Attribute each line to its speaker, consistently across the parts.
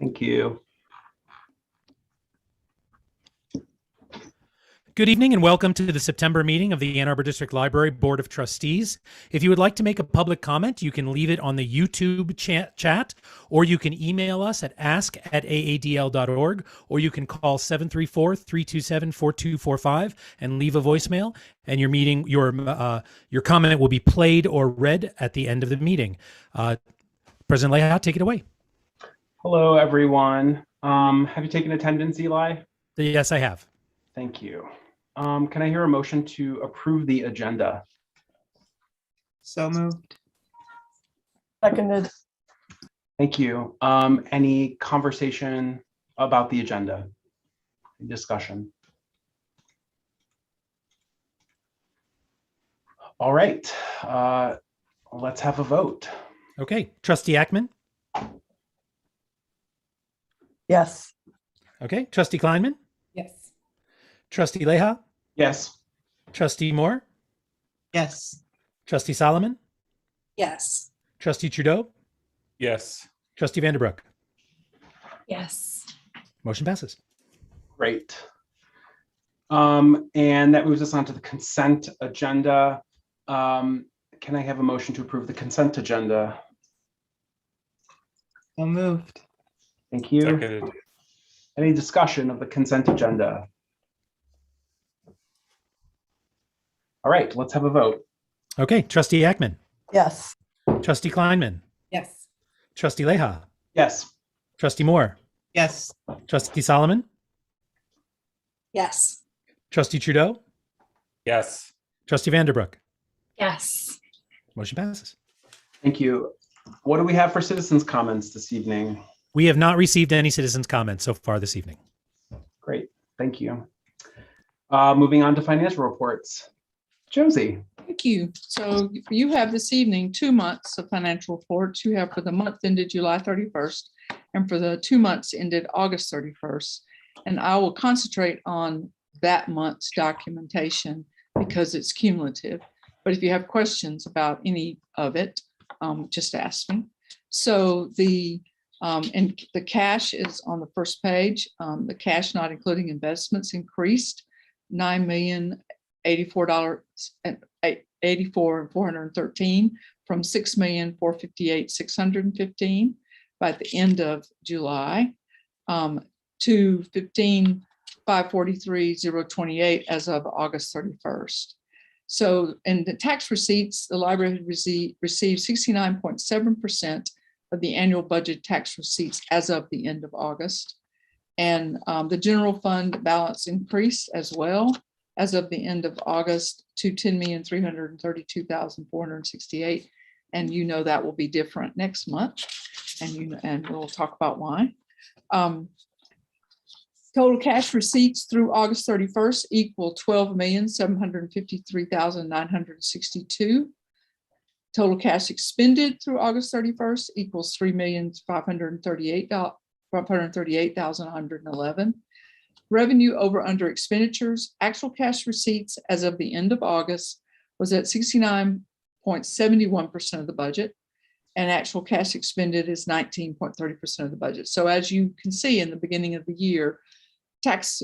Speaker 1: Thank you.
Speaker 2: Good evening and welcome to the September meeting of the Ann Arbor District Library Board of Trustees. If you would like to make a public comment, you can leave it on the YouTube chat, or you can email us at ask@aadl.org, or you can call 734-327-4245 and leave a voicemail, and your comment will be played or read at the end of the meeting. President Leha, take it away.
Speaker 1: Hello, everyone. Have you taken attendance, Eli?
Speaker 2: Yes, I have.
Speaker 1: Thank you. Can I hear a motion to approve the agenda?
Speaker 3: So moved.
Speaker 4: Seconded.
Speaker 1: Thank you. Any conversation about the agenda? Discussion? All right. Let's have a vote.
Speaker 2: Okay. Trustee Ackman?
Speaker 4: Yes.
Speaker 2: Okay. Trustee Kleinman?
Speaker 4: Yes.
Speaker 2: Trustee Leha?
Speaker 1: Yes.
Speaker 2: Trustee Moore?
Speaker 3: Yes.
Speaker 2: Trustee Solomon?
Speaker 4: Yes.
Speaker 2: Trustee Trudeau?
Speaker 5: Yes.
Speaker 2: Trustee Vanderbroek?
Speaker 4: Yes.
Speaker 2: Motion passes.
Speaker 1: Great. And that moves us on to the consent agenda. Can I have a motion to approve the consent agenda?
Speaker 3: So moved.
Speaker 1: Thank you.
Speaker 5: Seconded.
Speaker 1: Any discussion of the consent agenda? All right, let's have a vote.
Speaker 2: Okay. Trustee Ackman?
Speaker 4: Yes.
Speaker 2: Trustee Kleinman?
Speaker 4: Yes.
Speaker 2: Trustee Leha?
Speaker 1: Yes.
Speaker 2: Trustee Moore?
Speaker 3: Yes.
Speaker 2: Trustee Solomon?
Speaker 4: Yes.
Speaker 2: Trustee Trudeau?
Speaker 5: Yes.
Speaker 2: Trustee Vanderbroek?
Speaker 4: Yes.
Speaker 2: Motion passes.
Speaker 1: Thank you. What do we have for citizens' comments this evening?
Speaker 2: We have not received any citizens' comments so far this evening.
Speaker 1: Great, thank you. Moving on to financial reports. Josie.
Speaker 6: Thank you. So you have this evening 2 months of financial reports. You have for the month ended July 31st and for the 2 months ended August 31st. And I will concentrate on that month's documentation because it's cumulative. But if you have questions about any of it, just ask me. So and the cash is on the first page. The cash not including investments increased $9,084,413 from $6,458,615 by the end of July to $15,543,028 as of August 31st. So in the tax receipts, the library had received 69.7% of the annual budget tax receipts as of the end of August. And the general fund balance increased as well as of the end of August to $10,332,468. And you know that will be different next month. And we'll talk about why. Total cash receipts through August 31st equal $12,753,962. Total cash expended through August 31st equals $3,538,111. Revenue over under expenditures, actual cash receipts as of the end of August was at 69.71% of the budget, and actual cash expended is 19.30% of the budget. So as you can see in the beginning of the year, tax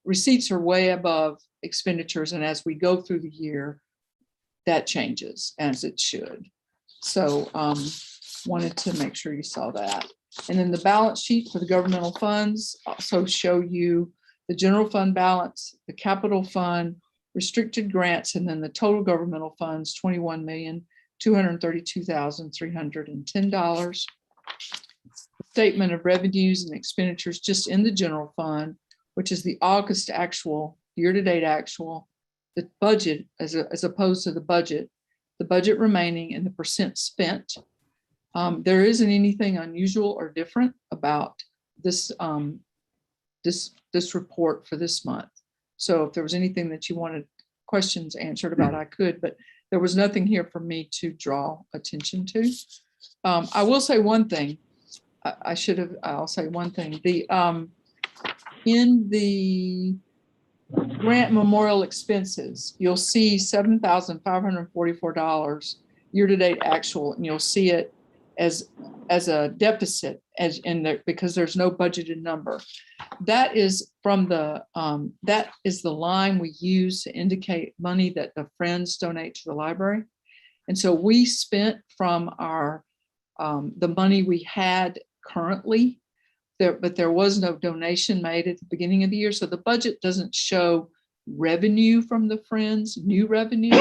Speaker 6: receipts are way above expenditures, and as we go through the year, that changes as it should. So wanted to make sure you saw that. And then the balance sheet for the governmental funds also show you the general fund balance, the capital fund, restricted grants, and then the total governmental funds, $21,232,310. Statement of revenues and expenditures just in the general fund, which is the August actual, year-to-date actual, the budget as opposed to the budget remaining and the percent spent. There isn't anything unusual or different about this this report for this month. So if there was anything that you wanted questions answered about, I could, but there was nothing here for me to draw attention to. I will say one thing. I'll say one thing. In the grant memorial expenses, you'll see $7,544 year-to-date actual, and you'll see it as a deficit as in there because there's no budgeted number. That is from the that is the line we use to indicate money that the friends donate to the library. And so we spent from our the money we had currently there, but there was no donation made at the beginning of the year. So the budget doesn't show revenue from the friends, new revenue.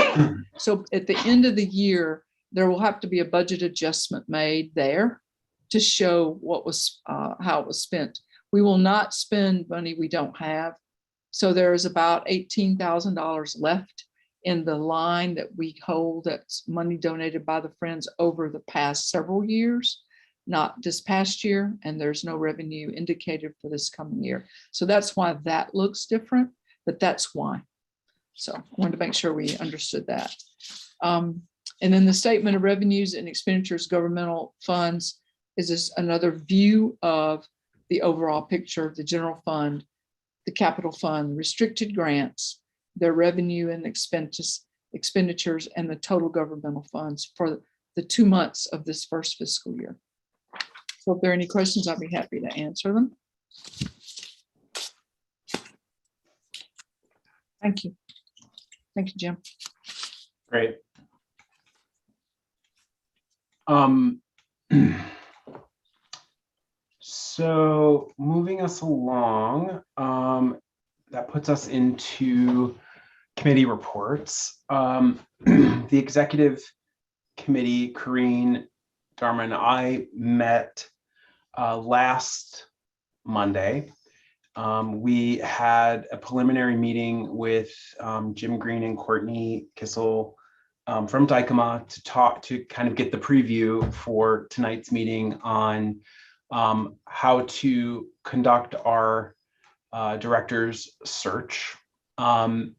Speaker 6: So at the end of the year, there will have to be a budget adjustment made there to show what was how it was spent. We will not spend money we don't have. So there is about $18,000 left in the line that we hold, that's money donated by the friends over the past several years, not this past year, and there's no revenue indicated for this coming year. So that's why that looks different, but that's why. So I wanted to make sure we understood that. And then the statement of revenues and expenditures, governmental funds, is this another view of the overall picture of the general fund, the capital fund, restricted grants, their revenue and expenditures, and the total governmental funds for the 2 months of this first fiscal year. So if there are any questions, I'd be happy to answer them. Thank you. Thank you, Jim.
Speaker 1: Great. So moving us along, that puts us into committee reports. The executive committee, Corrine, Dharma, and I met last Monday. We had a preliminary meeting with Jim Green and Courtney Kissel from Dykema to kind of get the preview for tonight's meeting on how to conduct our director's search. So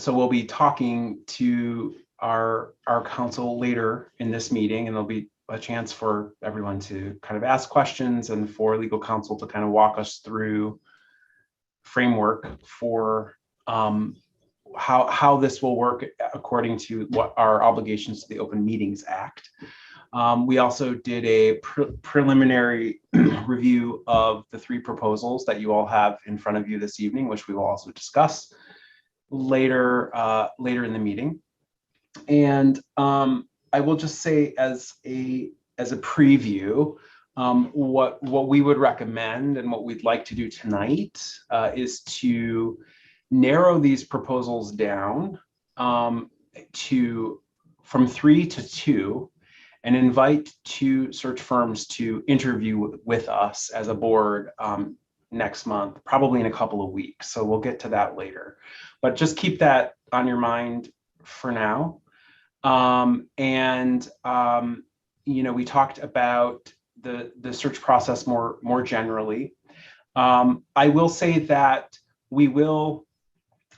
Speaker 1: we'll be talking to our council later in this meeting, and there'll be a chance for everyone to kind of ask questions and for legal counsel to kind of walk us through framework for how this will work according to what our obligations to the Open Meetings Act. We also did a preliminary review of the 3 proposals that you all have in front of you this evening, which we will also discuss later in the meeting. And I will just say as a preview, what we would recommend and what we'd like to do tonight is to narrow these proposals down from 3 to 2, and invite 2 search firms to interview with us as a board next month, probably in a couple of weeks. So we'll get to that later, but just keep that on your mind for now. We talked about the search process more generally. I will say that we will,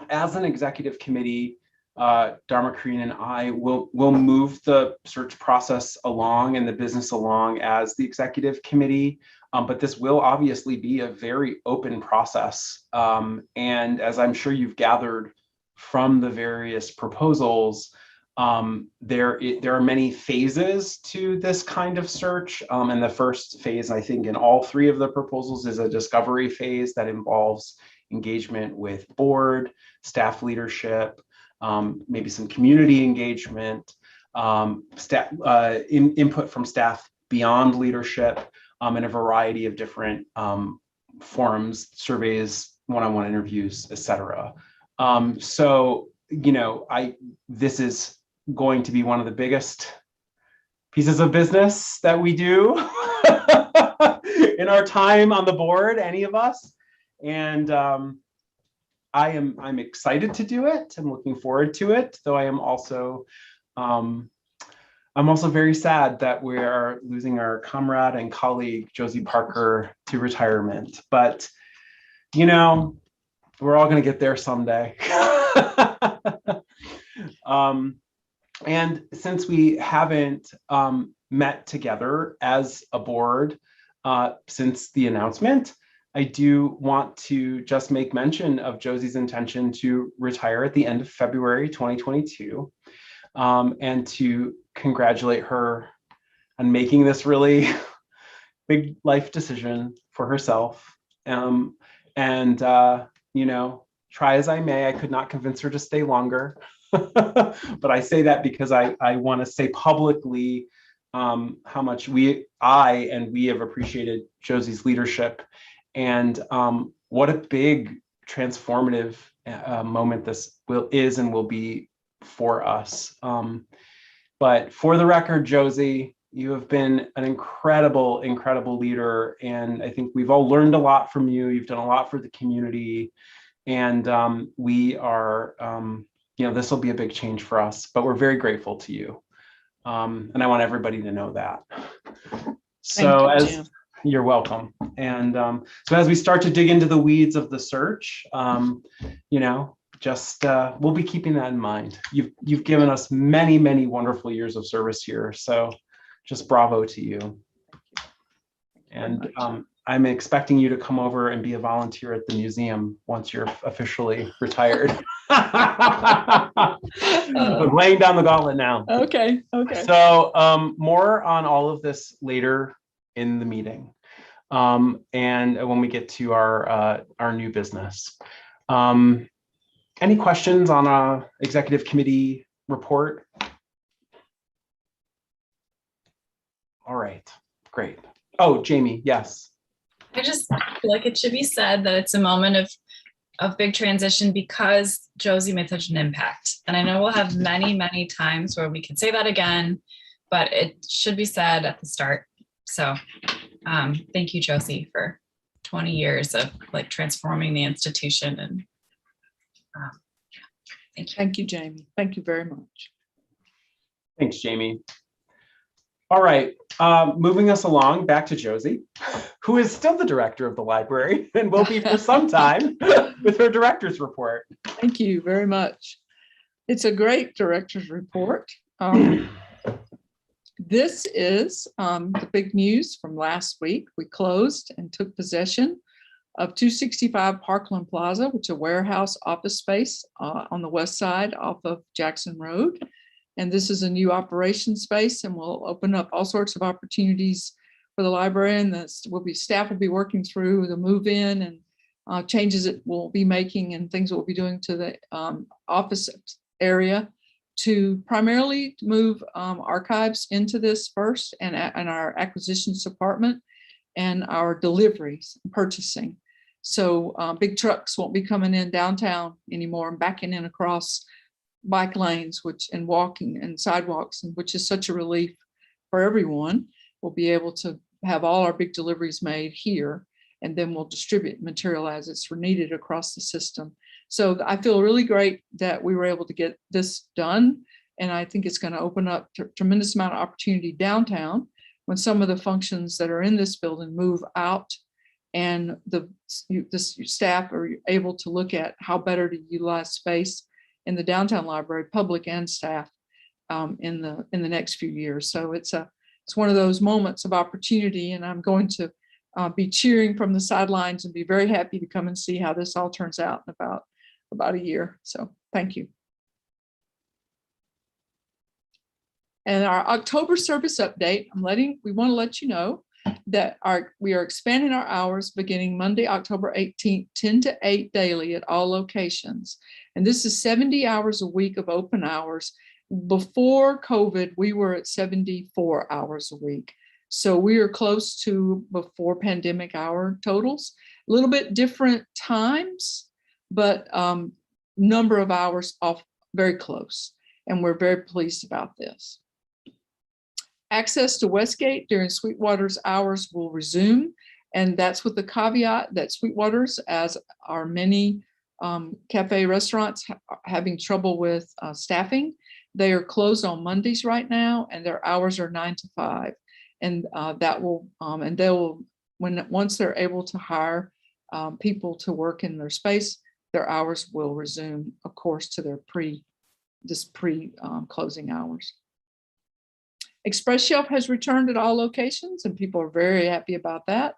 Speaker 1: as an executive committee, Dharma, Corrine, and I will move the search process along and the business along as the executive committee. But this will obviously be a very open process. And as I'm sure you've gathered from the various proposals, there are many phases to this kind of search. And the first phase, I think, in all 3 of the proposals is a discovery phase that involves engagement with board, staff leadership, maybe some community engagement, input from staff beyond leadership, and a variety of different forums, surveys, one-on-one interviews, etc. So, this is going to be one of the biggest pieces of business that we do in our time on the board, any of us. And I'm excited to do it. I'm looking forward to it, though I'm also very sad that we are losing our comrade and colleague Josie Parker to retirement. But we're all going to get there someday. And since we haven't met together as a board since the announcement, I do want to just make mention of Josie's intention to retire at the end of February 2022, and to congratulate her on making this really big life decision for herself. You know, try as I may, I could not convince her to stay longer. But I say that because I want to say publicly how much I and we have appreciated Josie's leadership, and what a big transformative moment this is and will be for us. But for the record, Josie, you have been an incredible, incredible leader. And I think we've all learned a lot from you. You've done a lot for the community. And we are, you know, this will be a big change for us, but we're very grateful to you. And I want everybody to know that. So you're welcome. And so as we start to dig into the weeds of the search, you know, just we'll be keeping that in mind. You've given us many, many wonderful years of service here. So just bravo to you. And I'm expecting you to come over and be a volunteer at the museum once you're officially retired. Laying down the gauntlet now.
Speaker 6: Okay.
Speaker 1: So more on all of this later in the meeting. And when we get to our new business. Any questions on a executive committee report? All right, great. Oh, Jamie, yes.
Speaker 4: I just feel like it should be said that it's a moment of big transition because Josie made such an impact. And I know we'll have many, many times where we can say that again, but it should be said at the start. So thank you, Josie, for 20 years of like transforming the institution. And thank you.
Speaker 6: Thank you, Jamie. Thank you very much.
Speaker 1: Thanks, Jamie. All right, moving us along back to Josie, who is still the director of the library and will be for some time with her director's report.
Speaker 6: Thank you very much. It's a great director's report. This is the big news from last week. We closed and took possession of 265 Parkland Plaza, which is a warehouse office space on the west side off of Jackson Road. And this is a new operation space and will open up all sorts of opportunities for the library. And staff will be working through the move in and changes it will be making and things we'll be doing to the office area to primarily move archives into this first and our acquisitions department and our deliveries and purchasing. So big trucks won't be coming in downtown anymore and backing in across bike lanes, and walking and sidewalks, which is such a relief for everyone. We'll be able to have all our big deliveries made here, and then we'll distribute material as it's needed across the system. So I feel really great that we were able to get this done. And I think it's going to open up a tremendous amount of opportunity downtown when some of the functions that are in this building move out and the staff are able to look at how better to utilize space in the downtown library, public and staff, in the next few years. So it's one of those moments of opportunity, and I'm going to be cheering from the sidelines and be very happy to come and see how this all turns out in about a year. So thank you. And our October service update, we want to let you know that we are expanding our hours beginning Monday, October 18th, 10 to 8 daily at all locations. And this is 70 hours a week of open hours. Before COVID, we were at 74 hours a week. So we are close to before pandemic hour totals, a little bit different times, but number of hours off very close. And we're very pleased about this. Access to Westgate during Sweetwater's hours will resume. And that's with the caveat that Sweetwater's, as are many cafe restaurants having trouble with staffing, they are closed on Mondays right now, and their hours are 9 to 5. And that will, and they will, once they're able to hire people to work in their space, their hours will resume, of course, to their pre-closing hours. Express Shelf has returned at all locations, and people are very happy about that.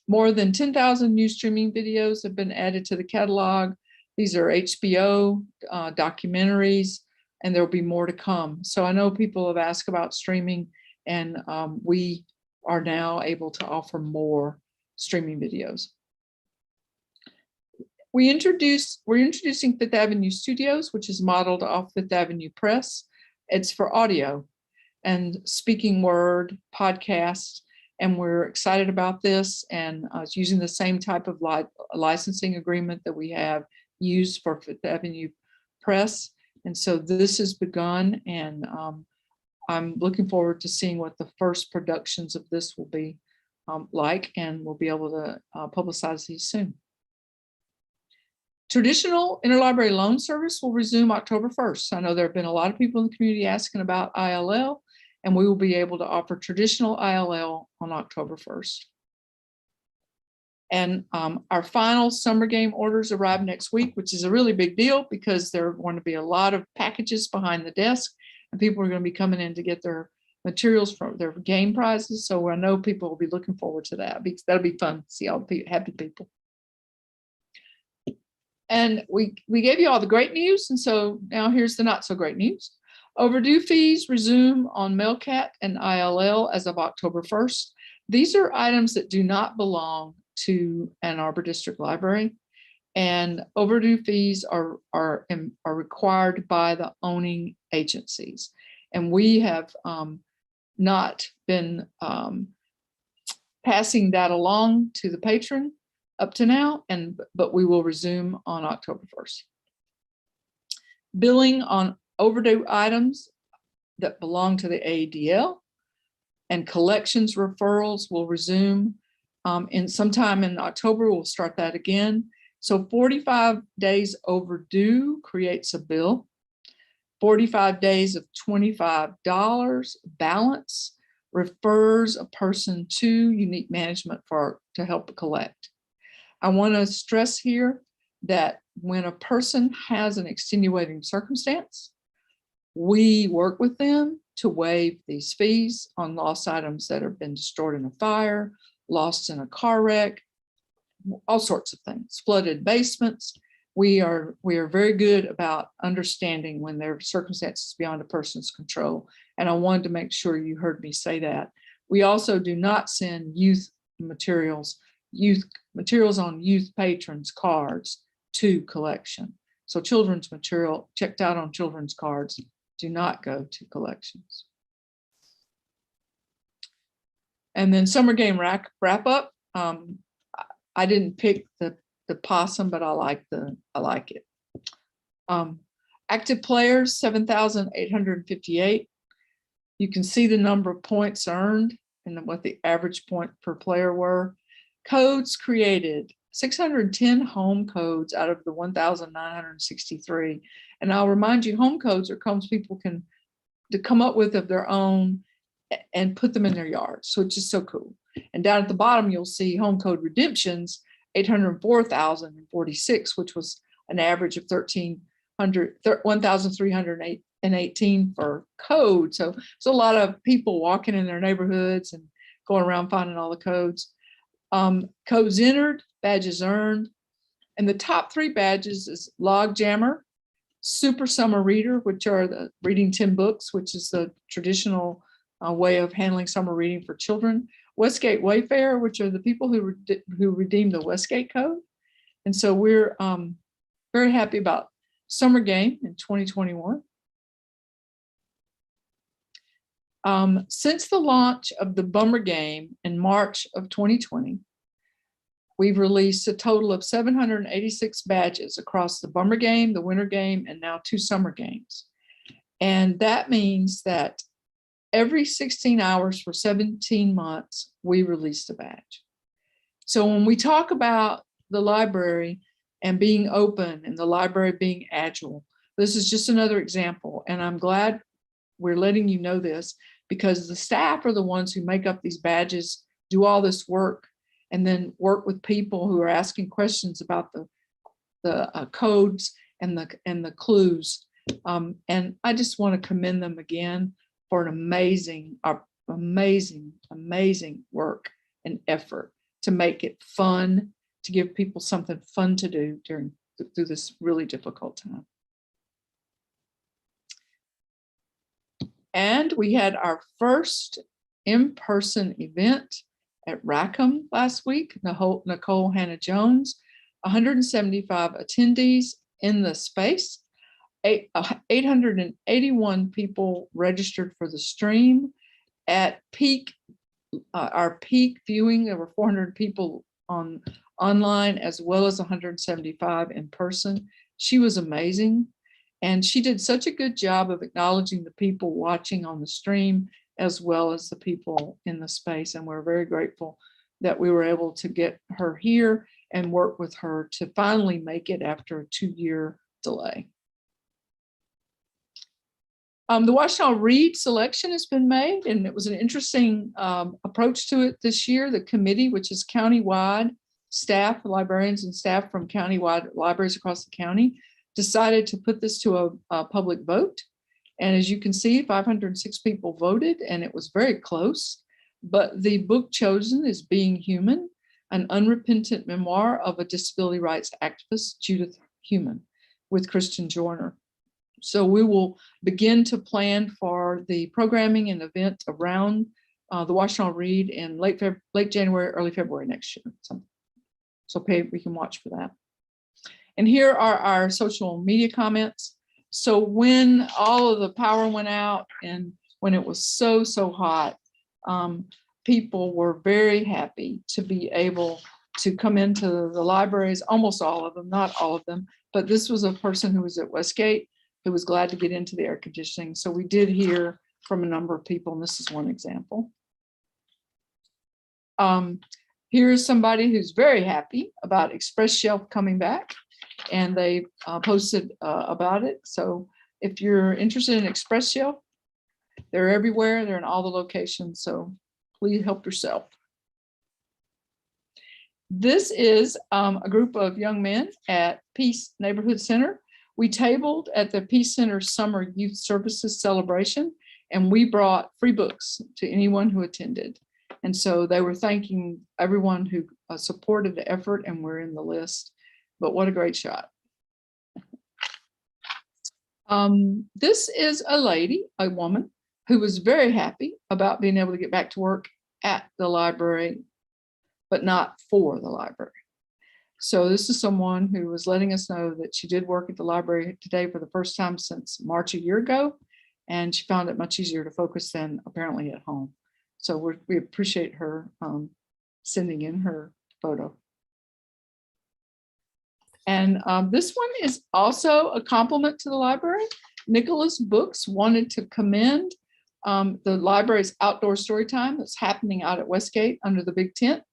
Speaker 6: More than 10,000 new streaming videos have been added to the catalog. These are HBO documentaries, and there'll be more to come. So I know people have asked about streaming, and we are now able to offer more streaming videos. We're introducing Fifth Avenue Studios, which is modeled off Fifth Avenue Press. It's for audio and speaking word podcasts, and we're excited about this, and it's using the same type of licensing agreement that we have used for Fifth Avenue Press. And so this has begun, and I'm looking forward to seeing what the first productions of this will be like, and we'll be able to publicize these soon. Traditional interlibrary loan service will resume October 1st. I know there have been a lot of people in the community asking about ILL, and we will be able to offer traditional ILL on October 1st. And our final summer game orders arrive next week, which is a really big deal because there are going to be a lot of packages behind the desk, and people are going to be coming in to get their materials for their game prizes. So I know people will be looking forward to that. That'll be fun to see all the happy people. And we gave you all the great news, and so now here's the not so great news. Overdue fees resume on Mailcat and ILL as of October 1st. These are items that do not belong to Ann Arbor District Library, and overdue fees are required by the owning agencies. And we have not been passing that along to the patron up to now, but we will resume on October 1st. Billing on overdue items that belong to the AADL and collections referrals will resume in sometime in October. We'll start that again. So 45 days overdue creates a bill. 45 days of $25 balance refers a person to unique management to help collect. I want to stress here that when a person has an extenuating circumstance, we work with them to waive these fees on lost items that have been destroyed in a fire, lost in a car wreck, all sorts of things, flooded basements. We are very good about understanding when there are circumstances beyond a person's control. And I wanted to make sure you heard me say that. We also do not send youth materials on youth patrons cards to collection. So children's material checked out on children's cards do not go to collections. And then summer game wrap up. I didn't pick the possum, but I like it. Active players 7,858. You can see the number of points earned and what the average point per player were. Codes created 610 home codes out of the 1,963. And I'll remind you, home codes are codes people can come up with of their own and put them in their yards. So it's just so cool. And down at the bottom, you'll see home code redemptions, 804,046, which was an average of 1,318 per code. So a lot of people walking in their neighborhoods and going around finding all the codes. Codes entered, badges earned. And the top 3 badges is Log Jammer, Super Summer Reader, which are the reading 10 books, which is the traditional way of handling summer reading for children. Westgate Wayfarer, which are the people who redeemed the Westgate Code. And so we're very happy about summer game in 2021. Since the launch of the Bummer Game in March of 2020, we've released a total of 786 badges across the Bummer Game, the Winter Game, and now 2 summer games. And that means that every 16 hours for 17 months, we released a badge. So when we talk about the library and being open and the library being agile, this is just another example. And I'm glad we're letting you know this, because the staff are the ones who make up these badges, do all this work, and then work with people who are asking questions about the codes and the clues. And I just want to commend them again for an amazing work and effort to make it fun, to give people something fun to do through this really difficult time. And we had our first in-person event at Rackham last week. Nicole Hannah-Jones, 175 attendees in the space. 881 people registered for the stream. At peak, our peak viewing, there were 400 people online as well as 175 in person. She was amazing. And she did such a good job of acknowledging the people watching on the stream as well as the people in the space. And we're very grateful that we were able to get her here and work with her to finally make it after a 2-year delay. The Washington Read selection has been made, and it was an interesting approach to it this year. The committee, which is countywide staff, librarians and staff from countywide libraries across the county, decided to put this to a public vote. And as you can see, 506 people voted, and it was very close. But the book chosen is Being Human, an unrepentant memoir of a disability rights activist, Judith Human, with Kristen Joyner. So we will begin to plan for the programming and event around the Washington Read in late January, early February next year. So we can watch for that. And here are our social media comments. So when all of the power went out and when it was so hot, people were very happy to be able to come into the libraries, almost all of them, not all of them, but this was a person who was at Westgate who was glad to get into the air conditioning. So we did hear from a number of people, and this is one example. Here's somebody who's very happy about Express Shelf coming back, and they posted about it. So if you're interested in Express Shelf, they're everywhere. They're in all the locations. So please help yourself. This is a group of young men at Peace Neighborhood Center. We tabled at the Peace Center Summer Youth Services Celebration, and we brought free books to anyone who attended. And so they were thanking everyone who supported the effort, and we're in the list. But what a great shot. This is a woman, who was very happy about being able to get back to work at the library, but not for the library. So this is someone who was letting us know that she did work at the library today for the first time since March a year ago, and she found it much easier to focus than apparently at home. So we appreciate her sending in her photo. And this one is also a compliment to the library. Nicholas Books wanted to commend the library's outdoor story time that's happening out at Westgate under the big tent,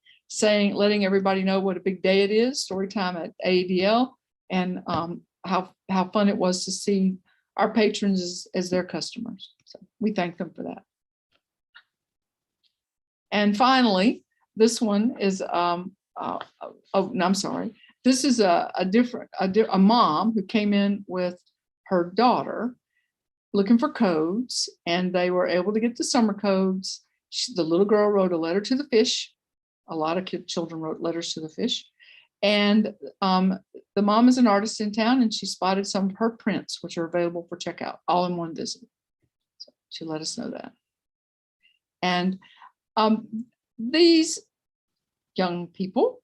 Speaker 6: letting everybody know what a big day it is, story time at AADL, and how fun it was to see our patrons as their customers. So we thank them for that. And finally, this one is, I'm sorry. This is a mom who came in with her daughter looking for codes, and they were able to get the summer codes. The little girl wrote a letter to the fish. A lot of children wrote letters to the fish. And the mom is an artist in town, and she spotted some of her prints, which are available for checkout, all in one visit. So she let us know that. And these young people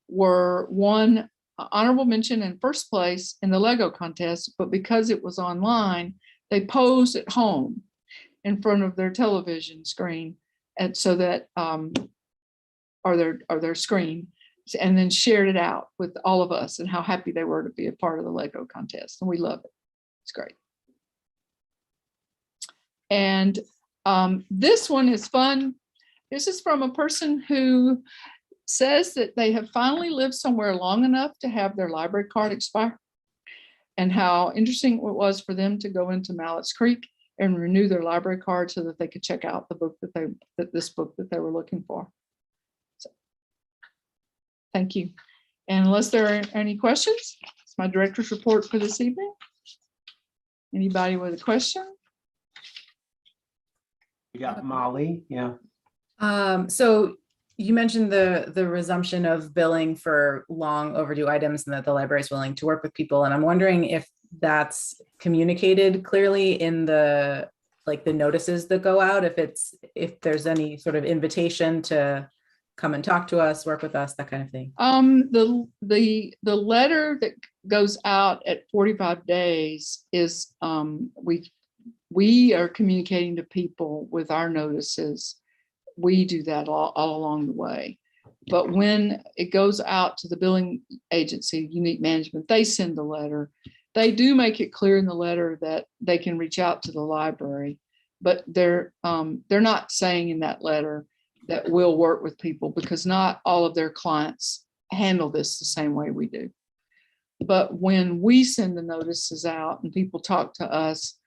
Speaker 6: were won honorable mention in first place in the Lego contest, but because it was online, they posed at home in front of their television screen, and so that or their screen, and then shared it out with all of us and how happy they were to be a part of the Lego contest. And we love it. It's great. And this one is fun. This is from a person who says that they have finally lived somewhere long enough to have their library card expire, and how interesting it was for them to go into Mallett's Creek and renew their library card so that they could check out the book this book that they were looking for. So, thank you. And unless there are any questions, it's my director's report for this evening. Anybody with a question?
Speaker 1: We got Molly, yeah.
Speaker 7: So you mentioned the resumption of billing for long overdue items and that the library is willing to work with people. And I'm wondering if that's communicated clearly in the like the notices that go out, if there's any sort of invitation to come and talk to us, work with us, that kind of thing?
Speaker 6: The letter that goes out at 45 days is, we are communicating to people with our notices. We do that all along the way. But when it goes out to the billing agency, Unique Management, they send the letter. They do make it clear in the letter that they can reach out to the library, but they're not saying in that letter that we'll work with people, because not all of their clients handle this the same way we do. But when we send the notices out and people talk to us,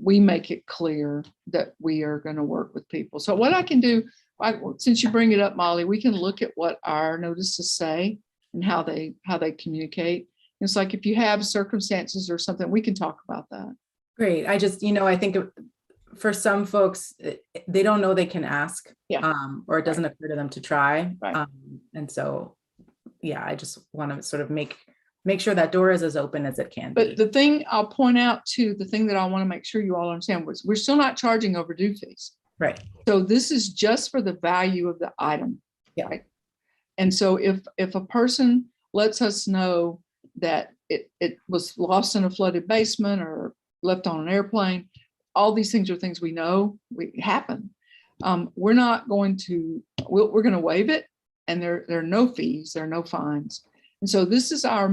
Speaker 6: we make it clear that we are going to work with people. So what I can do, since you bring it up, Molly, we can look at what our notices say and how they communicate. It's like, if you have circumstances or something, we can talk about that.
Speaker 7: Great. I just, I think for some folks, they don't know they can ask, or it doesn't occur to them to try.
Speaker 6: Right.
Speaker 7: And so, yeah, I just want to sort of make sure that door is as open as it can
Speaker 6: But
Speaker 7: be.
Speaker 6: the thing I'll point out too, the thing that I want to make sure you all understand was, we're still not charging overdue fees.
Speaker 7: Right.
Speaker 6: So this is just for the value of the item.
Speaker 7: Yeah.
Speaker 6: Right? And so if a person lets us know that it was lost in a flooded basement or left on an airplane, all these things are things we know happen. We're not going to, we're going to waive it, and there are no fees, there are no fines. And so this is our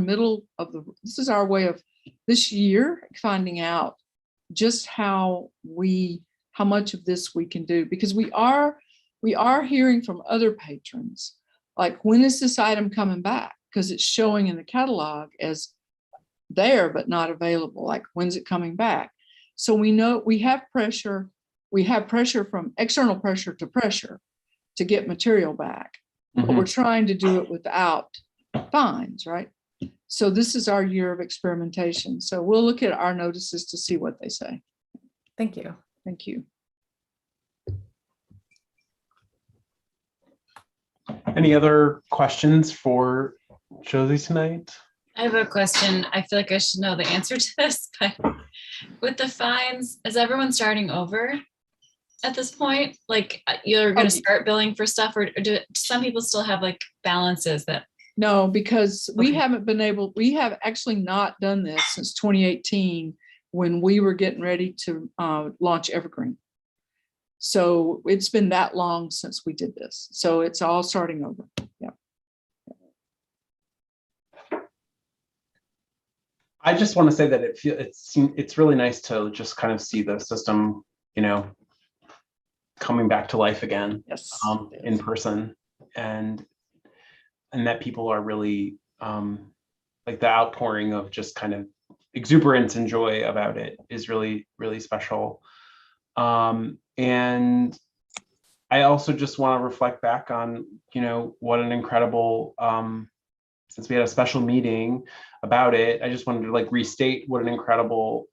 Speaker 6: this is our way of this year finding out just how much of this we can do, because we are hearing from other patrons, like, when is this item coming back? Because it's showing in the catalog as there, but not available. Like, when's it coming back? So we know we have pressure from external pressure to get material back, but we're trying to do it without fines, right? So this is our year of experimentation. So we'll look at our notices to see what they say.
Speaker 7: Thank you.
Speaker 6: Thank you.
Speaker 1: Any other questions for Josie tonight?
Speaker 4: I have a question. I feel like I should know the answer to this, but with the fines, is everyone starting over at this point? Like, you're going to start billing for stuff, or do some people still have like balances that?
Speaker 6: No, because we
Speaker 4: Okay.
Speaker 6: haven't been able, we have actually not done this since 2018, when we were getting ready to launch Evergreen. So it's been that long since we did this. So it's all starting over. Yeah.
Speaker 1: I just want to say that it's really nice to just kind of see the system, coming back to life again,
Speaker 6: Yes.
Speaker 1: in person, and that people are really like, the outpouring of just kind of exuberance and joy about it is really, really special. And I also just want to reflect back on, what an incredible, since we had a special meeting about it, I just wanted to like restate what an incredible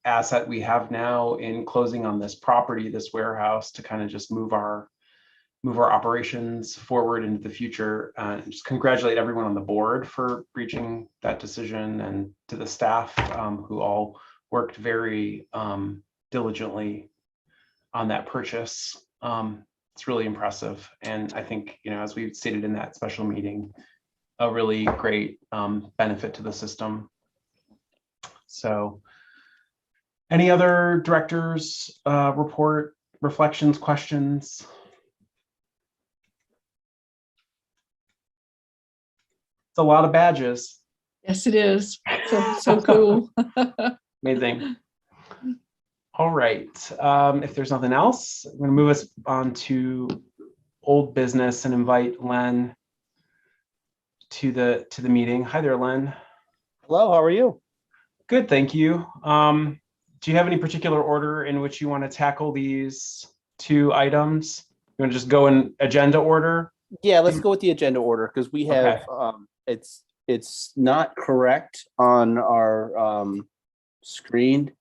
Speaker 1: asset we have now in closing on this property, this warehouse, to kind of just move our operations forward into the future. And just congratulate everyone on the board for reaching that decision, and to the staff who all worked very diligently on that purchase. It's really impressive. And I think, as we stated in that special meeting, a really great benefit to the system. So any other directors report, reflections, questions? It's a lot of badges.
Speaker 6: Yes, it is. So cool.
Speaker 1: Amazing. All right. If there's nothing else, I'm going to move us on to old business and invite Len to the meeting. Hi there, Len.
Speaker 8: Hello, how are you?
Speaker 1: Good, thank you. Do you have any particular order in which you want to tackle these two items? You want to just go in agenda order?
Speaker 8: Yeah, let's go with the agenda order, because we have it's not correct on our screen.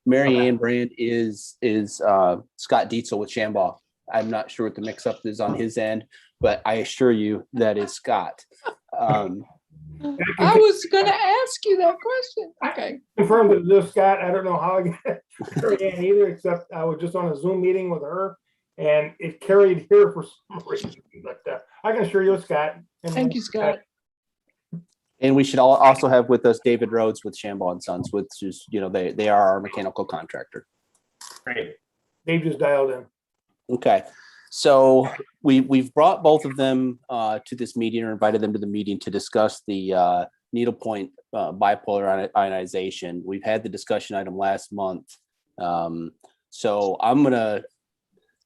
Speaker 8: Mary Ann Brand is Scott Dietzel with Shambaugh. I'm not sure what the mix-up is on his end, but I assure you that is Scott.
Speaker 6: I was gonna ask you that question. Okay.
Speaker 9: Confirmed that this, Scott, I don't know how I got Carrie Ann either, except I was just on a Zoom meeting with her and it carried here for some reason, but I can assure you, Scott. And
Speaker 6: Thank you, Scott.
Speaker 8: And we should also have with us David Rhodes with Shambaugh and Sons, which is, they are our mechanical contractor.
Speaker 9: Great. Dave just dialed in.
Speaker 8: Okay. So we've brought both of them to this meeting, or invited them to the meeting to discuss the needlepoint bipolar ionization. We've had the discussion item last month. So I'm going to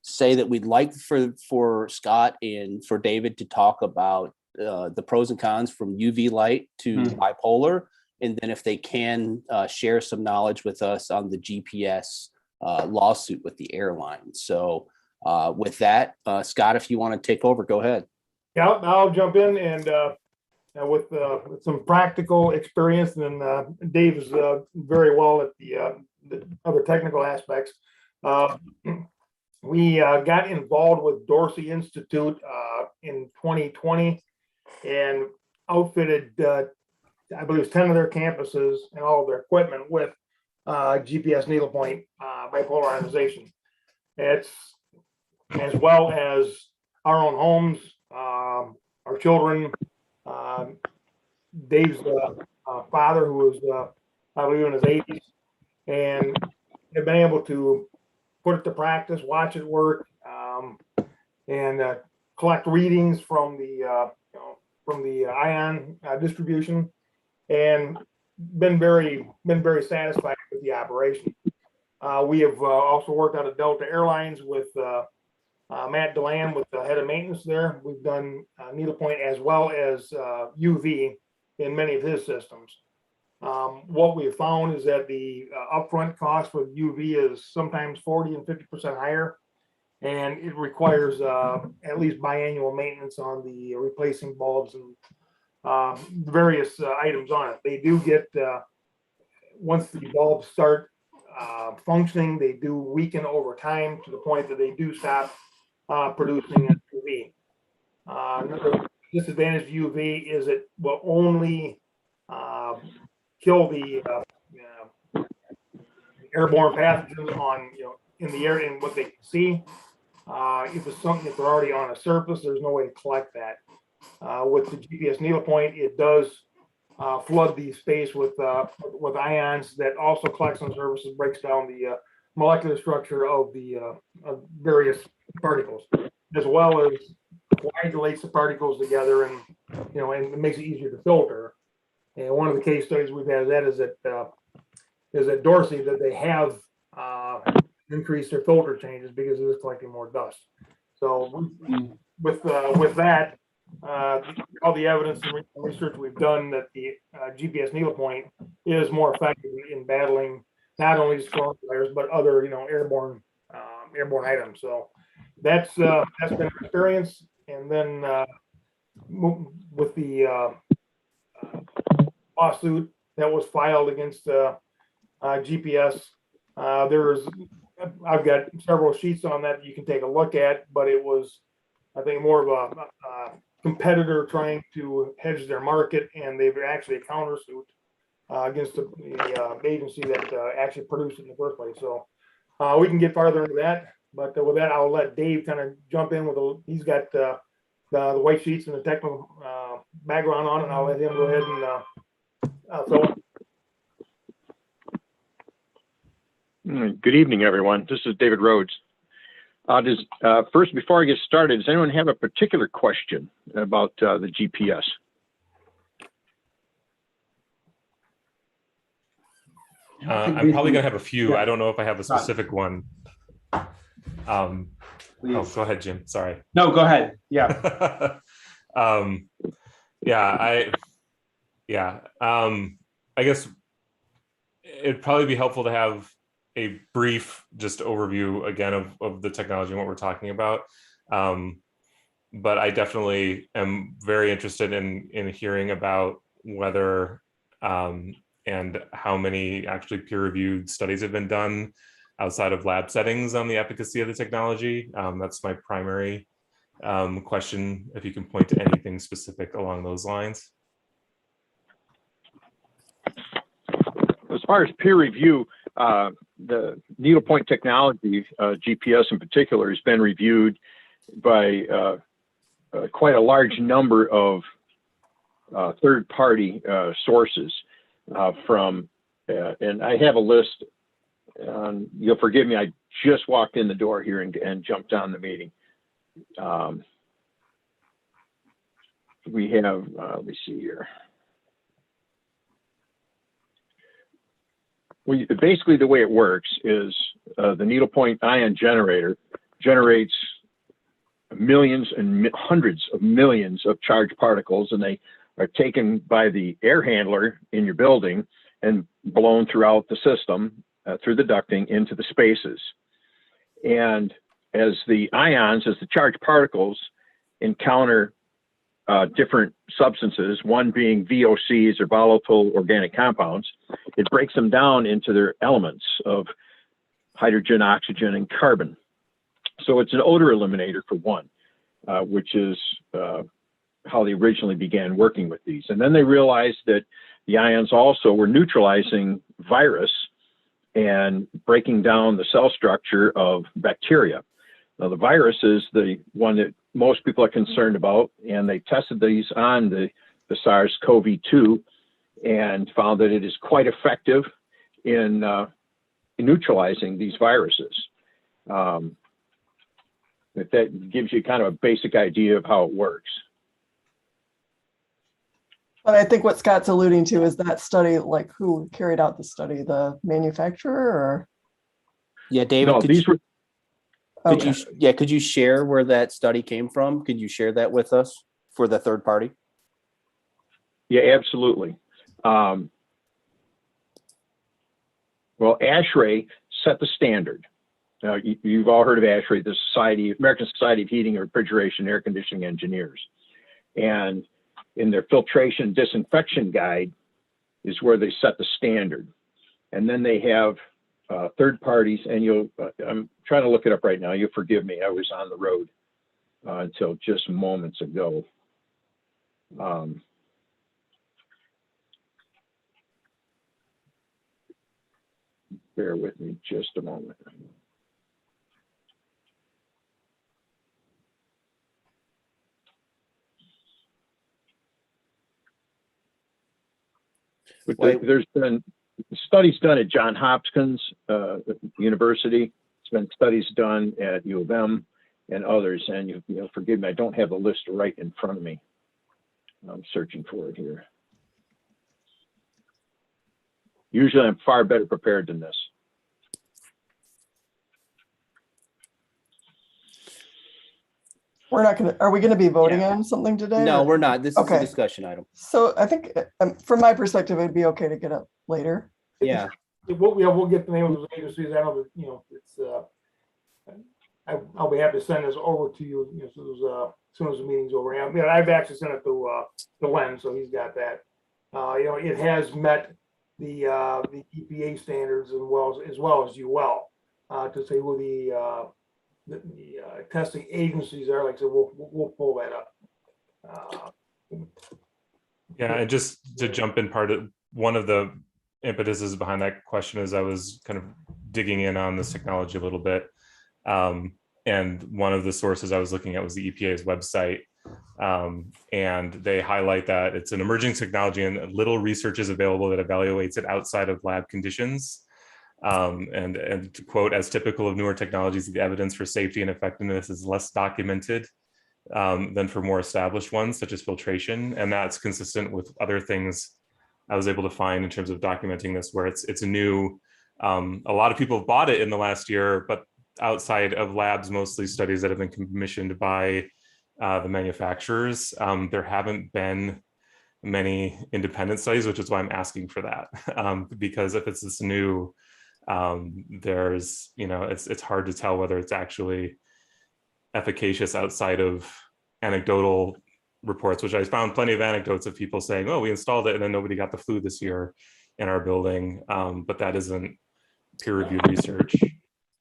Speaker 8: say that we'd like for Scott and for David to talk about the pros and cons from UV light to bipolar. And then if they can share some knowledge with us on the GPS lawsuit with the airline. So with that, Scott, if you want to take over, go ahead.
Speaker 9: Yeah, I'll jump in and with some practical experience, and then Dave's very well at the other technical aspects. We got involved with Dorsey Institute in 2020 and outfitted, I believe, 10 of their campuses and all of their equipment with GPS needlepoint bipolar ionization. It's as well as our own homes, our children, Dave's father, who was probably in his 80s, and have been able to put it to practice, watch it work, and collect readings from the ion distribution, and been very satisfied with the operation. We have also worked out of Delta Airlines with Matt Deland, with the head of maintenance there. We've done needlepoint as well as UV in many of his systems. What we have found is that the upfront cost with UV is sometimes 40 and 50% higher, and it requires at least biannual maintenance on the replacing bulbs and various items on it. They do get, once the bulbs start functioning, they do weaken over time to the point that they do stop producing UV. Another disadvantage of UV is it will only kill the airborne pathogens on, in the air, in what they can see. If it's something that they're already on a surface, there's no way to collect that. With the GPS needlepoint, it does flood the space with ions that also collects on surfaces, breaks down the molecular structure of the various particles, as well as coagulates the particles together, and and it makes it easier to filter. And one of the case studies we've had of that is at Dorsey, that they have increased their filter changes because it is collecting more dust. So with that, all the evidence and research we've done, that the GPS needlepoint is more effective in battling not only storm flares but other airborne items. So that's been an experience. And then with the lawsuit that was filed against GPS, I've got several sheets on that you can take a look at, but it was, I think, more of a competitor trying to hedge their market, and they've actually a countersuit against the agency that actually produced it in the first place. So we can get farther into that, but with that, I'll let Dave kind of jump in with he's got the white sheets and the technical background on it, and I'll let him go ahead and fill in.
Speaker 10: Good evening, everyone. This is David Rhodes. First, before I get started, does anyone have a particular question about the GPS?
Speaker 5: I'm probably going to have a few. I don't know if I have a specific one. Oh, go ahead, Jim. Sorry.
Speaker 1: No, go ahead. Yeah.
Speaker 5: I guess it'd probably be helpful to have a brief just overview again of the technology and what we're talking about. But I definitely am very interested in hearing about whether and how many actually peer-reviewed studies have been done outside of lab settings on the efficacy of the technology. That's my primary question, if you can point to anything specific along those lines.
Speaker 10: far as peer review, the needlepoint technology, GPS in particular, has been reviewed by quite a large number of third-party sources from, and I have a list. You'll forgive me, I just walked in the door here and jumped on the meeting. We have, let me see here. Basically, the way it works is the needlepoint ion generator generates millions and hundreds of millions of charged particles, and they are taken by the air handler in your building and blown throughout the system through the ducting into the spaces. And as the ions, as the charged particles encounter different substances, one being VOCs or volatile organic compounds, it breaks them down into their elements of hydrogen, oxygen, and carbon. So it's an odor eliminator for one, which is how they originally began working with these. And then they realized that the ions also were neutralizing virus and breaking down the cell structure of bacteria. Now, the virus is the one that most people are concerned about, and they tested these on the SARS-CoV-2 and found that it is quite effective in neutralizing these viruses. If that gives you kind of a basic idea of how it works.
Speaker 11: But I think what Scott's alluding to is that study, like who carried out the study, the manufacturer or?
Speaker 8: Yeah, David,
Speaker 10: No,
Speaker 8: could you share where that study came from? Could you share that with us for the third party?
Speaker 10: Yeah, absolutely. Well, ASHRAE set the standard. Now, you've all heard of ASHRAE, the American Society of Heating, Refrigeration, Air Conditioning Engineers. And in their filtration disinfection guide is where they set the standard. And then they have third parties, and I'm trying to look it up right now. You'll forgive me. I was on the road until just moments ago. Bear with me just a moment. But there's been studies done at Johns Hopkins University. There's been studies done at U of M and others. And you'll forgive me, I don't have the list right in front of me. I'm searching for it here. Usually I'm far better prepared than this.
Speaker 11: Are we going to be voting on something today?
Speaker 8: No,
Speaker 11: or?
Speaker 8: we're not. This is a discussion item.
Speaker 11: So I think from my perspective, it'd be okay to get up later.
Speaker 8: Yeah.
Speaker 9: We'll get the name of those agencies. I know that, it's, I'll be happy to send this over to you, as soon as the meeting's over. And, I've actually sent it to Len, so he's got that. It has met the EPA standards as well as UL to say who the testing agencies are. Like I said, we'll pull that up.
Speaker 5: Yeah, and just to jump in, one of the impetuses behind that question is I was kind of digging in on this technology a little bit. And one of the sources I was looking at was the EPA's website. And they highlight that it's an emerging technology and little research is available that evaluates it outside of lab conditions. And to quote, as typical of newer technologies, the evidence for safety and effectiveness is less documented than for more established ones, such as filtration. And that's consistent with other things I was able to find in terms of documenting this, where it's a new, a lot of people have bought it in the last year, but outside of labs, mostly studies that have been commissioned by the manufacturers, there haven't been many independent studies, which is why I'm asking for that. Because if it's this new, there's, it's hard to tell whether it's actually efficacious outside of anecdotal reports, which I found plenty of anecdotes of people saying, oh, we installed it and then nobody got the flu this year in our building. But that isn't peer-reviewed research.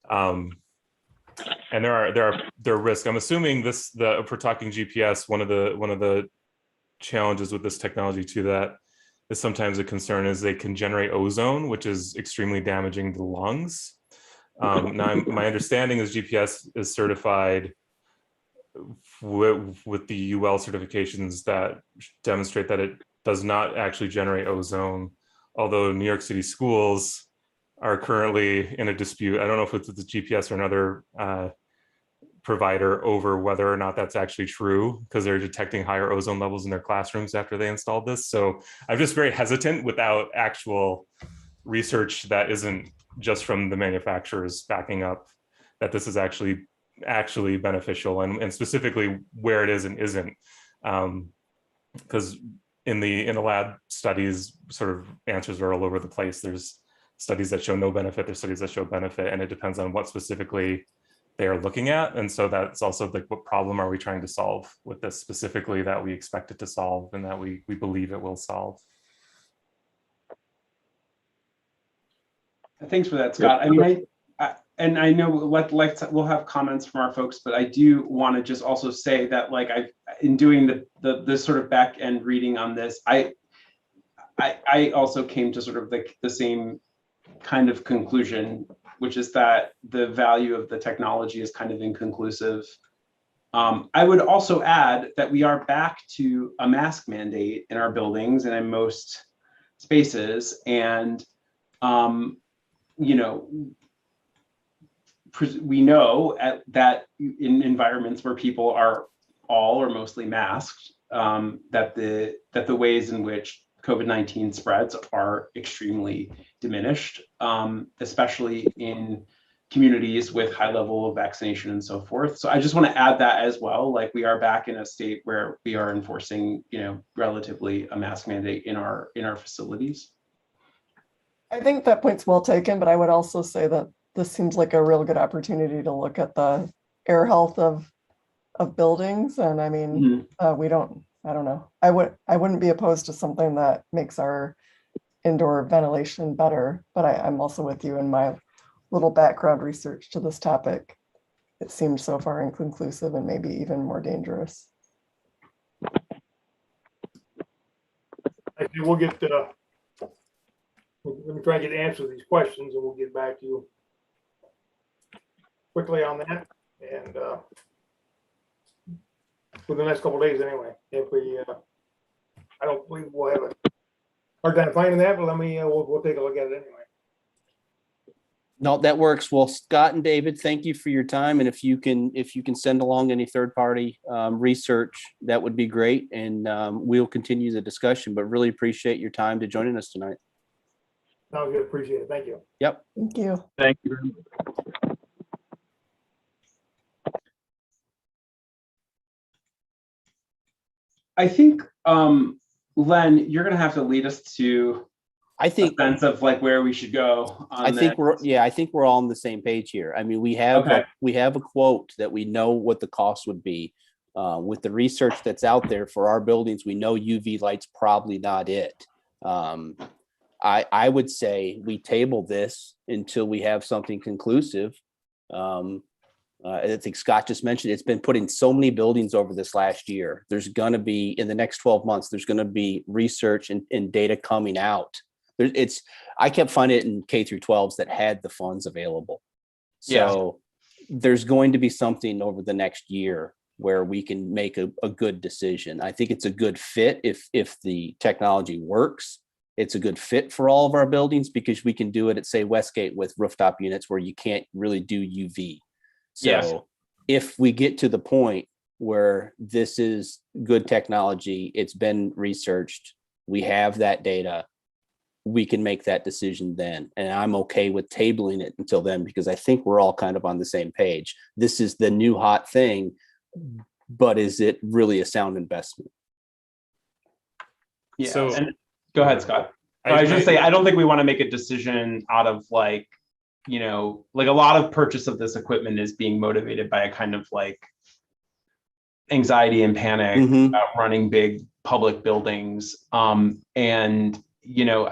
Speaker 5: And there are risks. I'm assuming if we're talking GPS, one of the challenges with this technology too, that is sometimes a concern is they can generate ozone, which is extremely damaging to the lungs. Now, my understanding is GPS is certified with the UL certifications that demonstrate that it does not actually generate ozone, although New York City schools are currently in a dispute. I don't know if it's the GPS or another provider over whether or not that's actually true, because they're detecting higher ozone levels in their classrooms after they installed this. So I'm just very hesitant without actual research that isn't just from the manufacturers backing up that this is actually beneficial, and specifically where it is and isn't. Because in the lab studies, sort of answers are all over the place. There's studies that show no benefit, there's studies that show benefit, and it depends on what specifically they are looking at. And so that's also like, what problem are we trying to solve with this specifically that we expect it to solve and that we believe it will solve.
Speaker 1: Thanks for that, Scott. I mean, and I know we'll have comments from our folks, but I do want to just also say that, like, in doing the sort of back end reading on this, I also came to sort of the same kind of conclusion, which is that the value of the technology is kind of inconclusive. I would also add that we are back to a mask mandate in our buildings and in most spaces, and you know, we know that in environments where people are all or mostly masked, that the ways in which COVID-19 spreads are extremely diminished, especially in communities with high level of vaccination and so forth. So I just want to add that as well. Like, we are back in a state where we are enforcing, you know, relatively a mask mandate in our facilities.
Speaker 11: I think that point's well taken, but I would also say that this seems like a real good opportunity to look at the air health of buildings. And I mean, I don't know. I wouldn't be opposed to something that makes our indoor ventilation better, but I'm also with you in my little background research to this topic. It seems so far inconclusive and maybe even more dangerous.
Speaker 9: I think we'll get let me try and get answers to these questions, and we'll get back to you quickly on that, and for the next couple of days anyway. If we, I don't believe we'll have a hard time finding that, but we'll take a look at it anyway.
Speaker 8: No, that works. Well, Scott and David, thank you for your time. And if you can send along any third-party research, that would be great. And we'll continue the discussion, but really appreciate your time to joining us tonight.
Speaker 9: Sounds good. Appreciate it. Thank you.
Speaker 8: Yep.
Speaker 11: Thank you.
Speaker 10: Thank you very much.
Speaker 1: I think, Len, you're going to have to lead us to a sense of like where we should go. I think
Speaker 8: we're all on the same page here. I mean, we have a quote that we know what the cost would be. With the research that's out there for our buildings, we know UV light's probably not it. I would say we table this until we have something conclusive. I think Scott just mentioned it's been put in so many buildings over this last year. There's going to be, in the next 12 months, there's going to be research and data coming out. I kept finding it in K through 12s that had the funds available. So there's going to be something over the next year where we can make a good decision. I think it's a good fit if the technology works. It's a good fit for all of our buildings because we can do it at, say, Westgate with rooftop units where you can't really do UV. So if we get to the point where this is good technology, it's been researched, we have that data, we can make that decision then. And I'm okay with tabling it until then, because I think we're all kind of on the same page. This is the new hot thing, but is it really a sound investment?
Speaker 1: Yeah. So, go ahead, Scott. I was just say, I don't think we want to make a decision out of like, you know, like a lot of purchase of this equipment is being motivated by a kind of like anxiety and panic about running big public buildings. And, you know,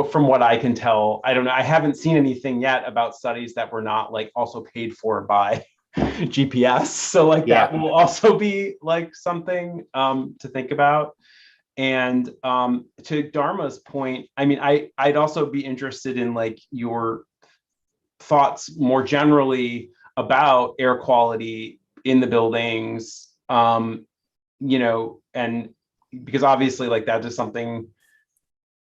Speaker 1: from what I can tell, I don't know, I haven't seen anything yet about studies that were not like also paid for by GPS. So like that will also be like something to think about. And to Dharma's point, I mean, I'd also be interested in like your thoughts more generally about air quality in the buildings, you know, and because obviously like that is something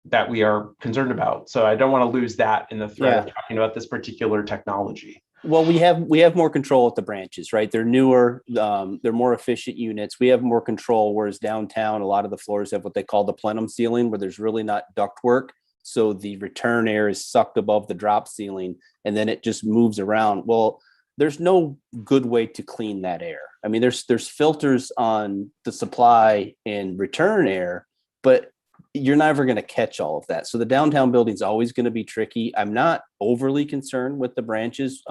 Speaker 1: that we are concerned about. So I don't want to lose that in the thread of talking about this particular technology.
Speaker 8: Well, we have more control at the branches, right? They're newer, they're more efficient units. We have more control, whereas downtown, a lot of the floors have what they call the plenum ceiling, where there's really not ductwork. So the return air is sucked above the drop ceiling, and then it just moves around. Well, there's no good way to clean that air. I mean, there's filters on the supply and return air, but you're never going to catch all of that. So the downtown building is always going to be tricky. I'm not overly concerned with the branches.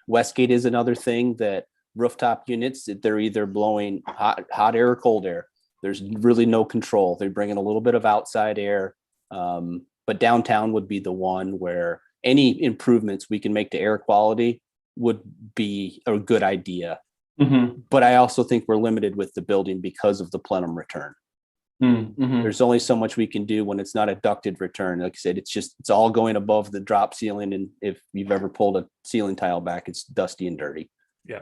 Speaker 8: Westgate is another thing that rooftop units, they're either blowing hot air or cold air. There's really no control. They're bringing a little bit of outside air. But downtown would be the one where any improvements we can make to air quality would be a good idea.
Speaker 1: Mm-hmm.
Speaker 8: But I also think we're limited with the building because of the plenum return.
Speaker 1: Mm-hmm.
Speaker 8: There's only so much we can do when it's not a ducted return. Like I said, it's all going above the drop ceiling. And if you've ever pulled a ceiling tile back, it's dusty and dirty.
Speaker 5: Yeah.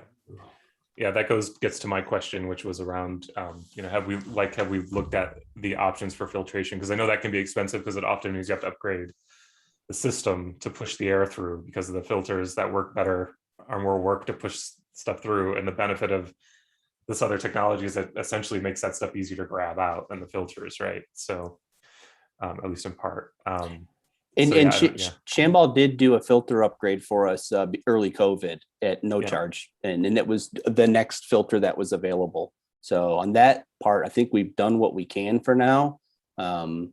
Speaker 5: That gets to my question, which was around, you know, have we looked at the options for filtration? Because I know that can be expensive because it often means you have to upgrade the system to push the air through because of the filters that work better are more work to push stuff through. And the benefit of this other technology is that essentially makes that stuff easier to grab out than the filters, right? So at least in part.
Speaker 8: Shamball did do a filter upgrade for us early COVID at no charge. And it was the next filter that was available. So on that part, I think we've done what we can for now. And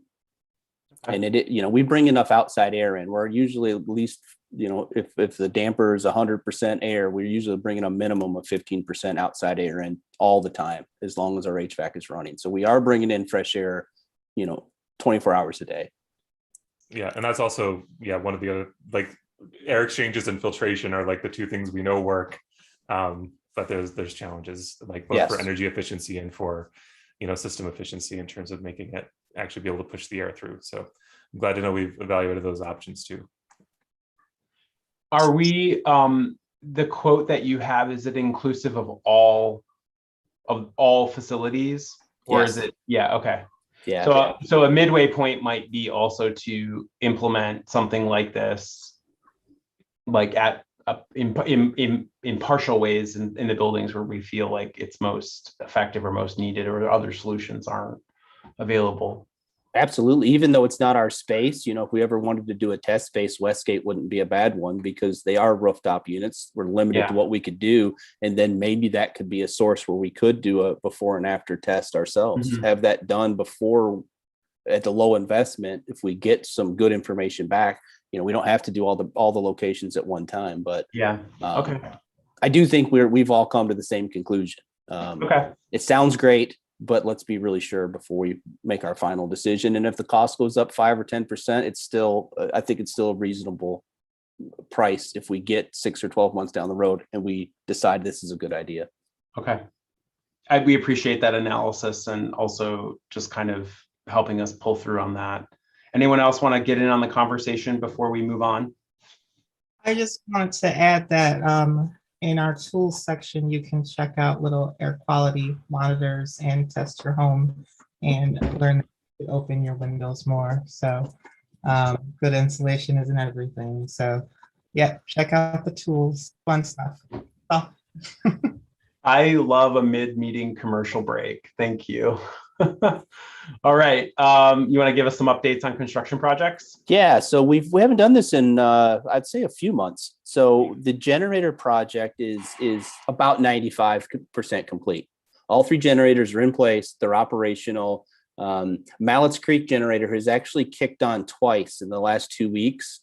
Speaker 8: you know, we bring enough outside air in. We're usually at least, you know, if the damper is 100% air, we're usually bringing a minimum of 15% outside air in all the time, as long as our HVAC is running. So we are bringing in fresh air, you know, 24 hours a day.
Speaker 5: Yeah, and that's also one of the other, like, air exchanges and filtration are like the two things we know work, but there's challenges like both for energy efficiency and for, you know, system efficiency in terms of making it actually be able to push the air through. So I'm glad to know we've evaluated those options too.
Speaker 1: Are we the quote that you have, is it inclusive of all facilities, or is it? Okay.
Speaker 8: Yeah.
Speaker 1: So a midway point might be also to implement something like this, like in partial ways in the buildings where we feel like it's most effective or most needed, or other solutions aren't available.
Speaker 8: Absolutely. Even though it's not our space, you know, if we ever wanted to do a test space, Westgate wouldn't be a bad one because they are rooftop units. We're limited to what we could do. And then maybe that could be a source where we could do a before and after test ourselves, have that done before at the low investment. If we get some good information back, you know, we don't have to do all the locations at one time, but I do think we've all come to the same conclusion. It sounds great, but let's be really sure before we make our final decision. And if the cost goes up 5 or 10%, it's still, I think it's still a reasonable price if we get 6 or 12 months down the road and we decide this is a good idea.
Speaker 1: Okay. We appreciate that analysis and also just kind of helping us pull through on that. Anyone else want to get in on the conversation before we move on?
Speaker 3: I just wanted to add that in our tools section, you can check out little air quality monitors and test your home and learn to open your windows more. So good insulation isn't everything. So check out the tools, fun stuff. Oh.
Speaker 1: I love a mid-meeting commercial break. Thank you. All right. You want to give us some updates on construction projects?
Speaker 8: Yeah. So we haven't done this in, I'd say, a few months. So the generator project is about 95% complete. All 3 generators are in place. They're operational. Mallett's Creek generator has actually kicked on twice in the last 2 weeks,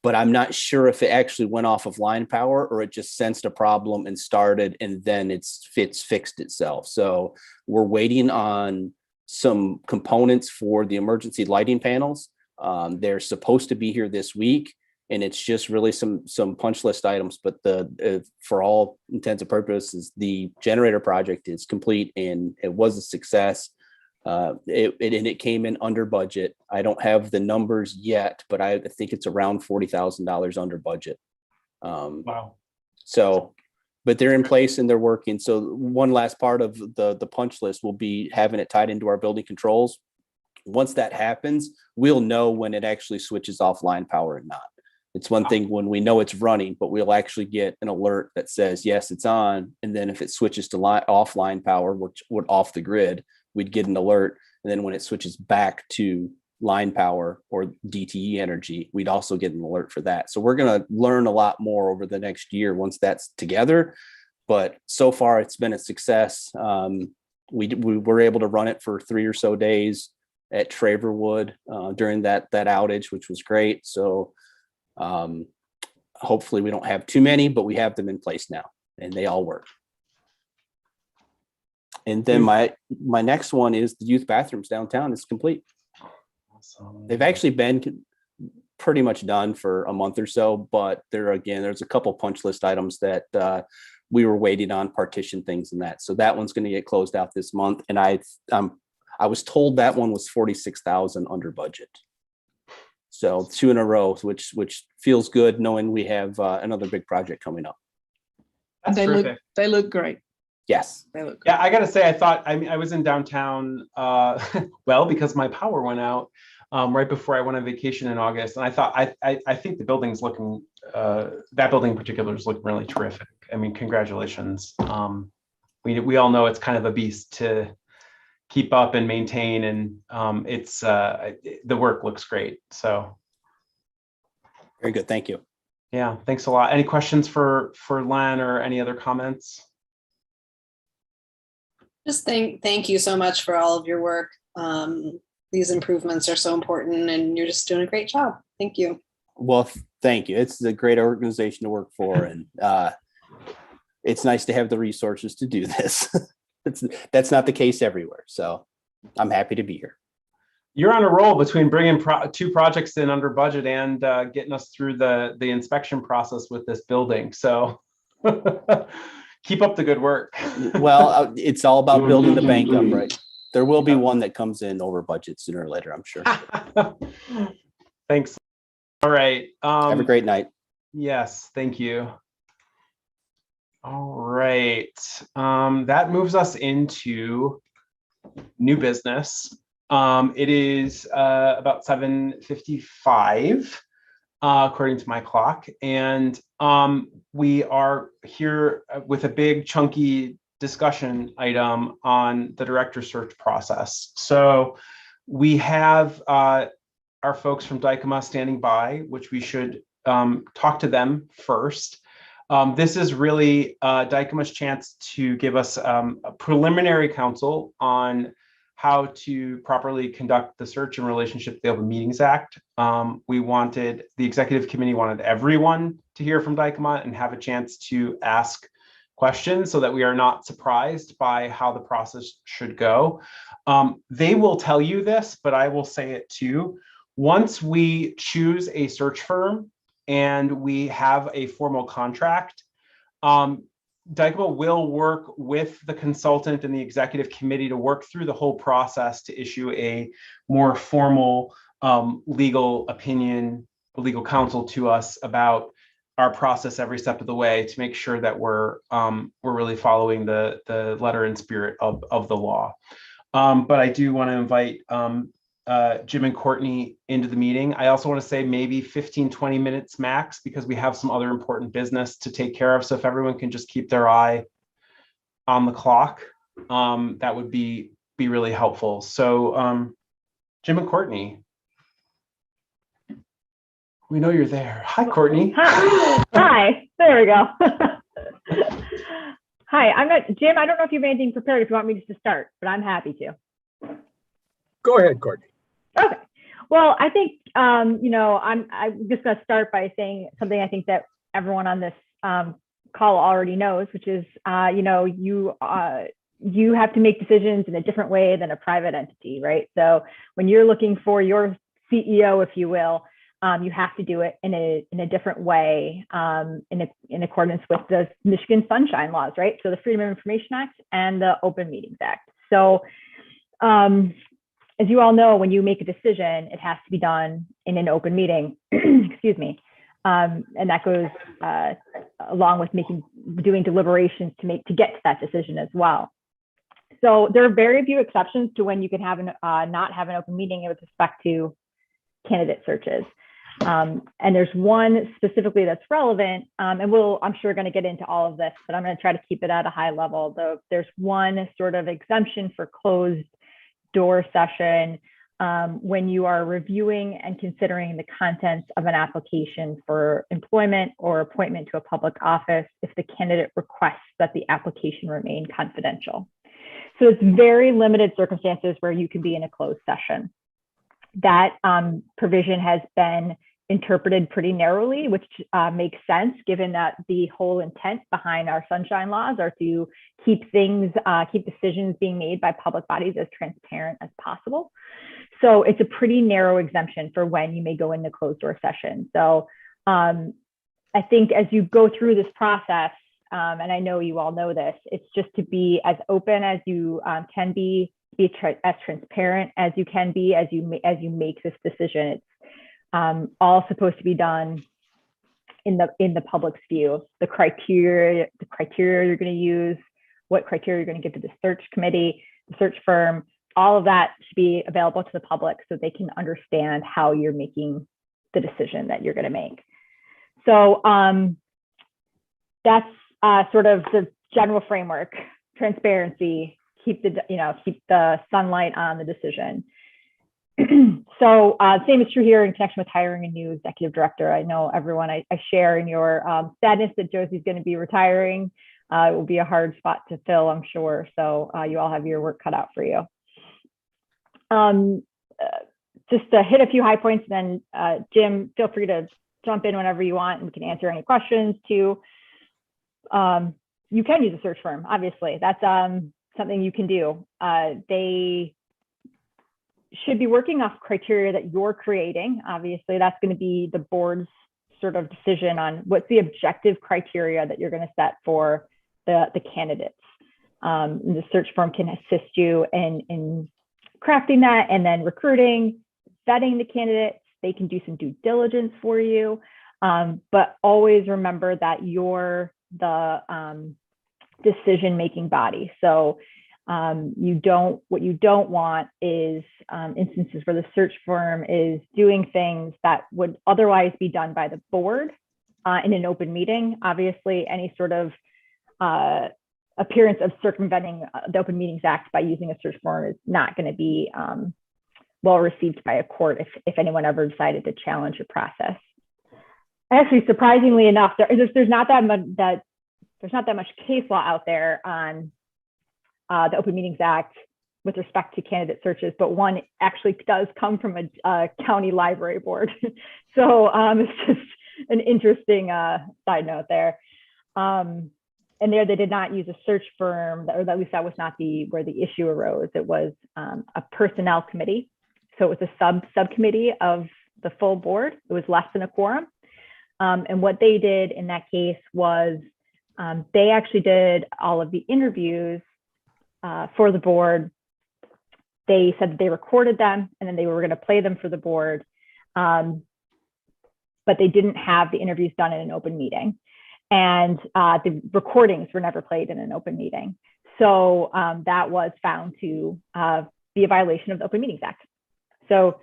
Speaker 8: but I'm not sure if it actually went off of line power or it just sensed a problem and started and then it's fixed itself. So we're waiting on some components for the emergency lighting panels. They're supposed to be here this week, and it's just really some punch list items. But for all intents and purposes, the generator project is complete and it was a success. It came in under budget. I don't have the numbers yet, but I think it's around $40,000 under budget.
Speaker 1: Wow.
Speaker 8: So, but they're in place and they're working. So one last part of the punch list will be having it tied into our building controls. Once that happens, we'll know when it actually switches off line power or not. It's one thing when we know it's running, but we'll actually get an alert that says, yes, it's on. And then if it switches to offline power, which would off the grid, we'd get an alert. And then when it switches back to line power or DTE energy, we'd also get an alert for that. So we're going to learn a lot more over the next year once that's together. But so far it's been a success. We were able to run it for 3 or so days at Traverwood during that outage, which was great. So hopefully we don't have too many, but we have them in place now and they all work. And then my next one is the youth bathrooms downtown is complete.
Speaker 1: Awesome.
Speaker 8: They've actually been pretty much done for a month or so, but there's a couple punch list items that we were waiting on, partition things and that. So that one's going to get closed out this month. And I was told that one was 46,000 under budget. So 2 in a row, which feels good knowing we have another big project coming up.
Speaker 1: That's terrific.
Speaker 6: They look great.
Speaker 8: Yes.
Speaker 6: They look great.
Speaker 1: Yeah, I gotta say, I was in downtown, well, because my power went out right before I went on vacation in August, and I thought I think the building's looking, that building in particular is looking really terrific. I mean, congratulations. We all know it's kind of a beast to keep up and maintain, and the work looks great. So
Speaker 8: very good. Thank you.
Speaker 1: Yeah, thanks a lot. Any questions for Len or any other comments?
Speaker 12: Just thank you so much for all of your work. These improvements are so important and you're just doing a great job. Thank you.
Speaker 8: Well, thank you. It's a great organization to work for, and it's nice to have the resources to do this. That's not the case everywhere. So I'm happy to be here.
Speaker 1: You're on a roll between bringing 2 projects in under budget and getting us through the inspection process with this building. So keep up the good work.
Speaker 8: Well, it's all about building the bank up, right? There will be one that comes in over budget sooner or later, I'm sure.
Speaker 1: Thanks. All right.
Speaker 8: Have a great night.
Speaker 1: Yes, thank you. All right. That moves us into new business. It is about 7:55. According to my clock. And we are here with a big chunky discussion item on the director search process. So we have our folks from Dykema standing by, which we should talk to them first. This is really Dykema's chance to give us a preliminary counsel on how to properly conduct the search in relationship to the Open Meetings Act. The executive committee wanted everyone to hear from Dykema and have a chance to ask questions so that we are not surprised by how the process should go. They will tell you this, but I will say it too. Once we choose a search firm and we have a formal contract, Dykema will work with the consultant and the executive committee to work through the whole process to issue a more formal legal opinion, legal counsel to us about our process every step of the way to make sure that we're really following the letter and spirit of the law. But I do want to invite Jim and Courtney into the meeting. I also want to say maybe 15-20 minutes max because we have some other important business to take care of. So if everyone can just keep their eye on the clock, that would be really helpful. So Jim and Courtney, we know you're there. Hi, Courtney.
Speaker 13: Hi, there we go. Hi, I'm not Jim. I don't know if you have anything prepared if you want me just to start, but I'm happy to.
Speaker 14: Go ahead, Courtney.
Speaker 13: Okay. Well, I think, I'm just going to start by saying something I think that everyone on this call already knows, which is, you have to make decisions in a different way than a private entity, right? So when you're looking for your CEO, if you will, you have to do it in a different way, in accordance with the Michigan Sunshine Laws, right? So the Freedom of Information Act and the Open Meetings Act. So As you all know, when you make a decision, it has to be done in an open meeting. Excuse me. And that goes along with doing deliberations to get to that decision as well. So there are very few exceptions to when you can have not have an open meeting with respect to candidate searches. And there's one specifically that's relevant, and I'm sure going to get into all of this, but I'm going to try to keep it at a high level. Though there's one sort of exemption for closed door session when you are reviewing and considering the contents of an application for employment or appointment to a public office if the candidate requests that the application remain confidential. So it's very limited circumstances where you can be in a closed session. That provision has been interpreted pretty narrowly, which makes sense given that the whole intent behind our sunshine laws are to keep decisions being made by public bodies as transparent as possible. So it's a pretty narrow exemption for when you may go into closed door session. So I think as you go through this process, and I know you all know this, it's just to be as open as you can be as transparent as you can be as you make this decision. It's all supposed to be done in the public's view. The criteria you're going to use, what criteria you're going to give to the search committee, the search firm, all of that should be available to the public so they can understand how you're making the decision that you're going to make. So that's sort of the general framework: transparency, keep the sunlight on the decision. So same is true here in connection with hiring a new executive director. I know everyone, I share in your sadness that Josie's going to be retiring. It will be a hard spot to fill, I'm sure. So you all have your work cut out for you. Just to hit a few high points, then Jim, feel free to jump in whenever you want and we can answer any questions too. You can use a search firm, obviously. That's something you can do. They should be working off criteria that you're creating. Obviously, that's going to be the board's sort of decision on what's the objective criteria that you're going to set for the candidates. The search firm can assist you in crafting that, and then recruiting, vetting the candidates. They can do some due diligence for you, but always remember that you're the decision-making body. So what you don't want is instances where the search firm is doing things that would otherwise be done by the board in an open meeting. Obviously, any sort of appearance of circumventing the Open Meetings Act by using a search firm is not going to be well received by a court if anyone ever decided to challenge your process. Actually, surprisingly enough, there's not that much case law out there on the Open Meetings Act with respect to candidate searches, but one actually does come from a county library board. So it's just an interesting side note there. And there they did not use a search firm, or at least that was not where the issue arose. It was a personnel committee. So it was a subcommittee of the full board. It was less than a quorum. And what they did in that case was they actually did all of the interviews for the board. They said that they recorded them and then they were going to play them for the board. But they didn't have the interviews done in an open meeting. And the recordings were never played in an open meeting. So that was found to be a violation of the Open Meetings Act. So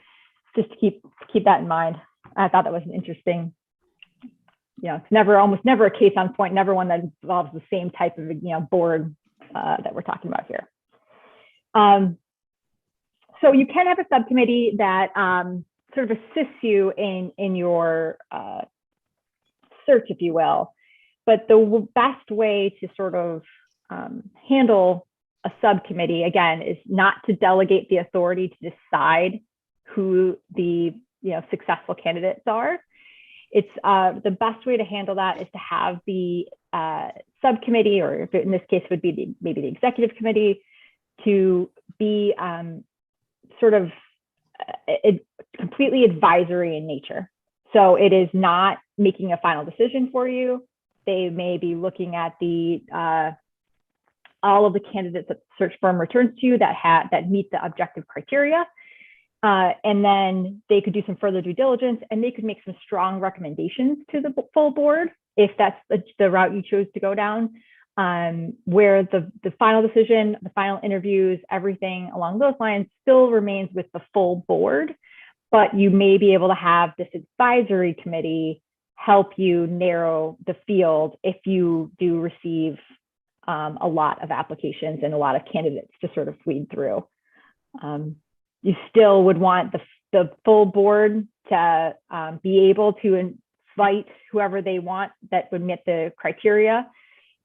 Speaker 13: just to keep that in mind, I thought that was an interesting, it's almost never a case on point, never one that involves the same type of board that we're talking about here. So you can have a subcommittee that sort of assists you in your search, if you will. But the best way to sort of handle a subcommittee, again, is not to delegate the authority to decide who the successful candidates are. It's the best way to handle that is to have the subcommittee, or if in this case would be maybe the executive committee, to be sort of completely advisory in nature. So it is not making a final decision for you. They may be looking at the all of the candidates that the search firm returns to you that meet the objective criteria. And then they could do some further due diligence and they could make some strong recommendations to the full board if that's the route you chose to go down, where the final decision, the final interviews, everything along those lines still remains with the full board, but you may be able to have this advisory committee help you narrow the field if you do receive a lot of applications and a lot of candidates to sort of weed through. You still would want the full board to be able to invite whoever they want that would meet the criteria.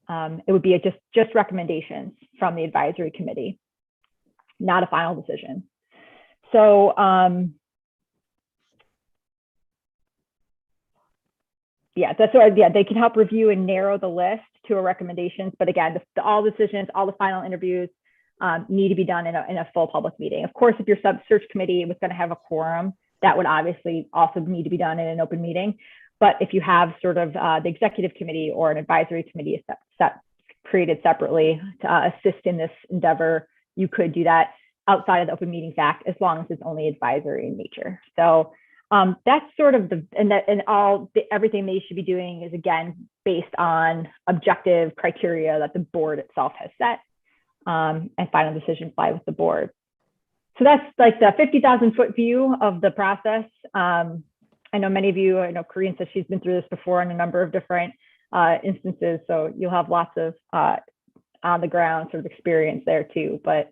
Speaker 13: It would be just recommendations from the advisory committee, not a final decision. So yeah, that's what, yeah, they can help review and narrow the list to a recommendations. But again, all decisions, all the final interviews need to be done in a full public meeting. Of course, if your search committee was going to have a quorum, that would obviously also need to be done in an open meeting. But if you have sort of the executive committee or an advisory committee created separately to assist in this endeavor, you could do that outside of the Open Meetings Act as long as it's only advisory in nature. So that's sort of everything they should be doing is again based on objective criteria that the board itself has set, and final decisions lie with the board. So that's like the 50,000 foot view of the process. I know many of you, I know Corinne says she's been through this before in a number of different instances, so you'll have lots of on the ground sort of experience there too. But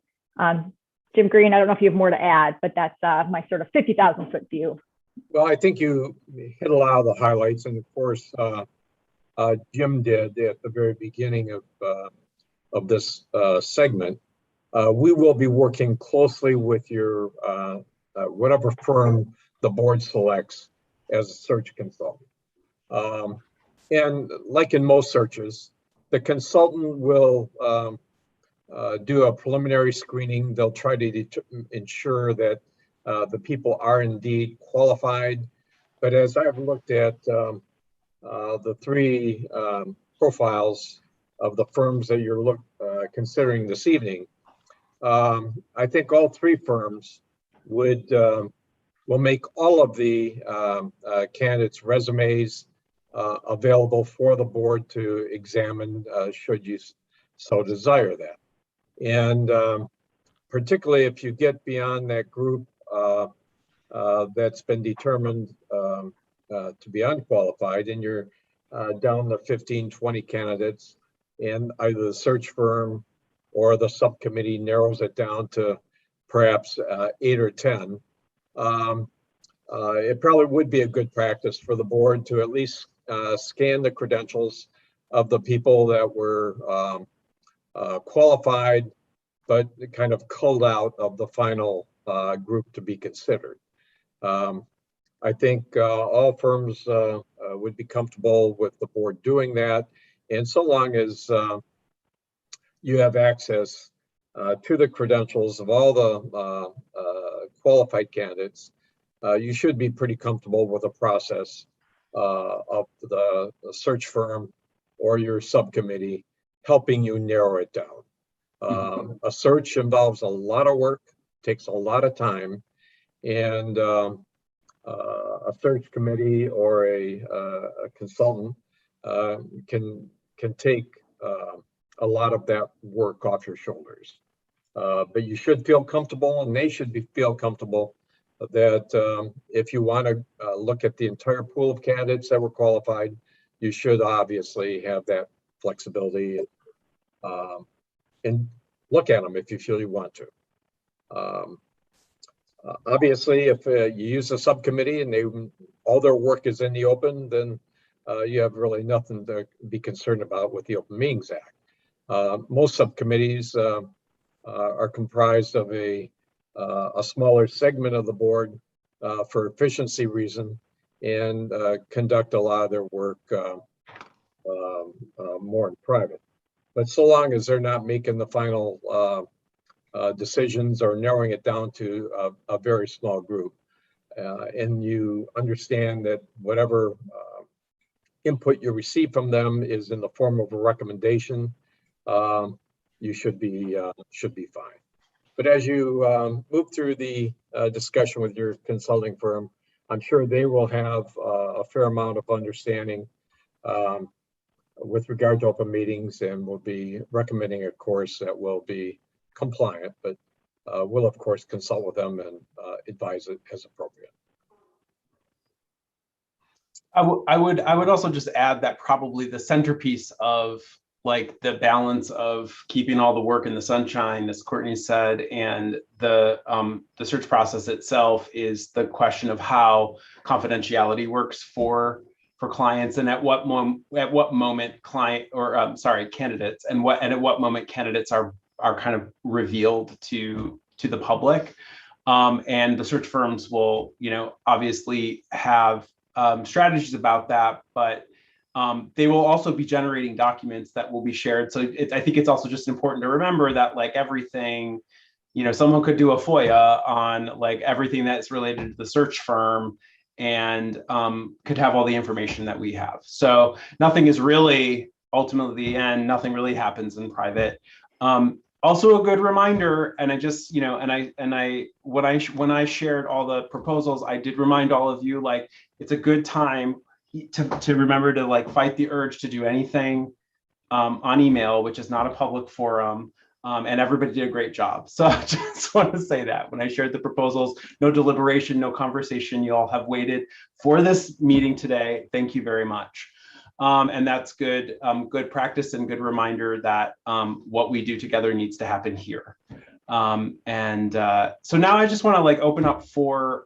Speaker 13: Jim Green, I don't know if you have more to add, but that's my sort of 50,000 foot view.
Speaker 14: Well, I think you hit a lot of the highlights, and of course, Jim did at the very beginning of this segment. We will be working closely with your whatever firm the board selects as a search consultant. And like in most searches, the consultant will do a preliminary screening. They'll try to ensure that the people are indeed qualified. But as I've looked at the three profiles of the firms that you're considering this evening, I think all three firms will make all of the candidates' resumes available for the board to examine should you so desire that. And particularly if you get beyond that group that's been determined to be unqualified and you're down to 15, 20 candidates, and either the search firm or the subcommittee narrows it down to perhaps 8 or 10, it probably would be a good practice for the board to at least scan the credentials of the people that were qualified, but kind of culled out of the final group to be considered. I think all firms would be comfortable with the board doing that. And so long as you have access to the credentials of all the qualified candidates, you should be pretty comfortable with the process of the search firm or your subcommittee helping you narrow it down. A search involves a lot of work, takes a lot of time, and a search committee or a consultant can take a lot of that work off your shoulders. But you should feel comfortable, and they should feel comfortable that if you want to look at the entire pool of candidates that were qualified, you should obviously have that flexibility and look at them if you feel you want to. Obviously, if you use a subcommittee and all their work is in the open, then you have really nothing to be concerned about with the Open Meetings Act. Most subcommittees are comprised of a smaller segment of the board for efficiency reason and conduct a lot of their work more in private. But so long as they're not making the final decisions or narrowing it down to a very small group, and you understand that whatever you input you receive from them is in the form of a recommendation, you should be fine. But as you move through the discussion with your consulting firm, I'm sure they will have a fair amount of understanding with regard to open meetings, and will be recommending a course that will be compliant, but we'll of course consult with them and advise it as appropriate.
Speaker 1: I would also just add that probably the centerpiece of like the balance of keeping all the work in the sunshine, as Courtney said, and the search process itself is the question of how confidentiality works for clients, and at what moment client or candidates, and at what moment candidates are kind of revealed to the public, and the search firms will, you know, obviously have strategies about that, but they will also be generating documents that will be shared. So I think it's also just important to remember that like everything, you know, someone could do a FOIA on like everything that's related to the search firm, and could have all the information that we have. So nothing is really ultimately the end. Nothing really happens in private. Also a good reminder, and I just, you know, when I shared all the proposals, I did remind all of you, like, it's a good time to remember to like fight the urge to do anything on email, which is not a public forum. And everybody did a great job. So I just want to say that when I shared the proposals, no deliberation, no conversation, you all have waited for this meeting today. Thank you very much. And that's good, good practice and good reminder that what we do together needs to happen here. So now I just want to like open up for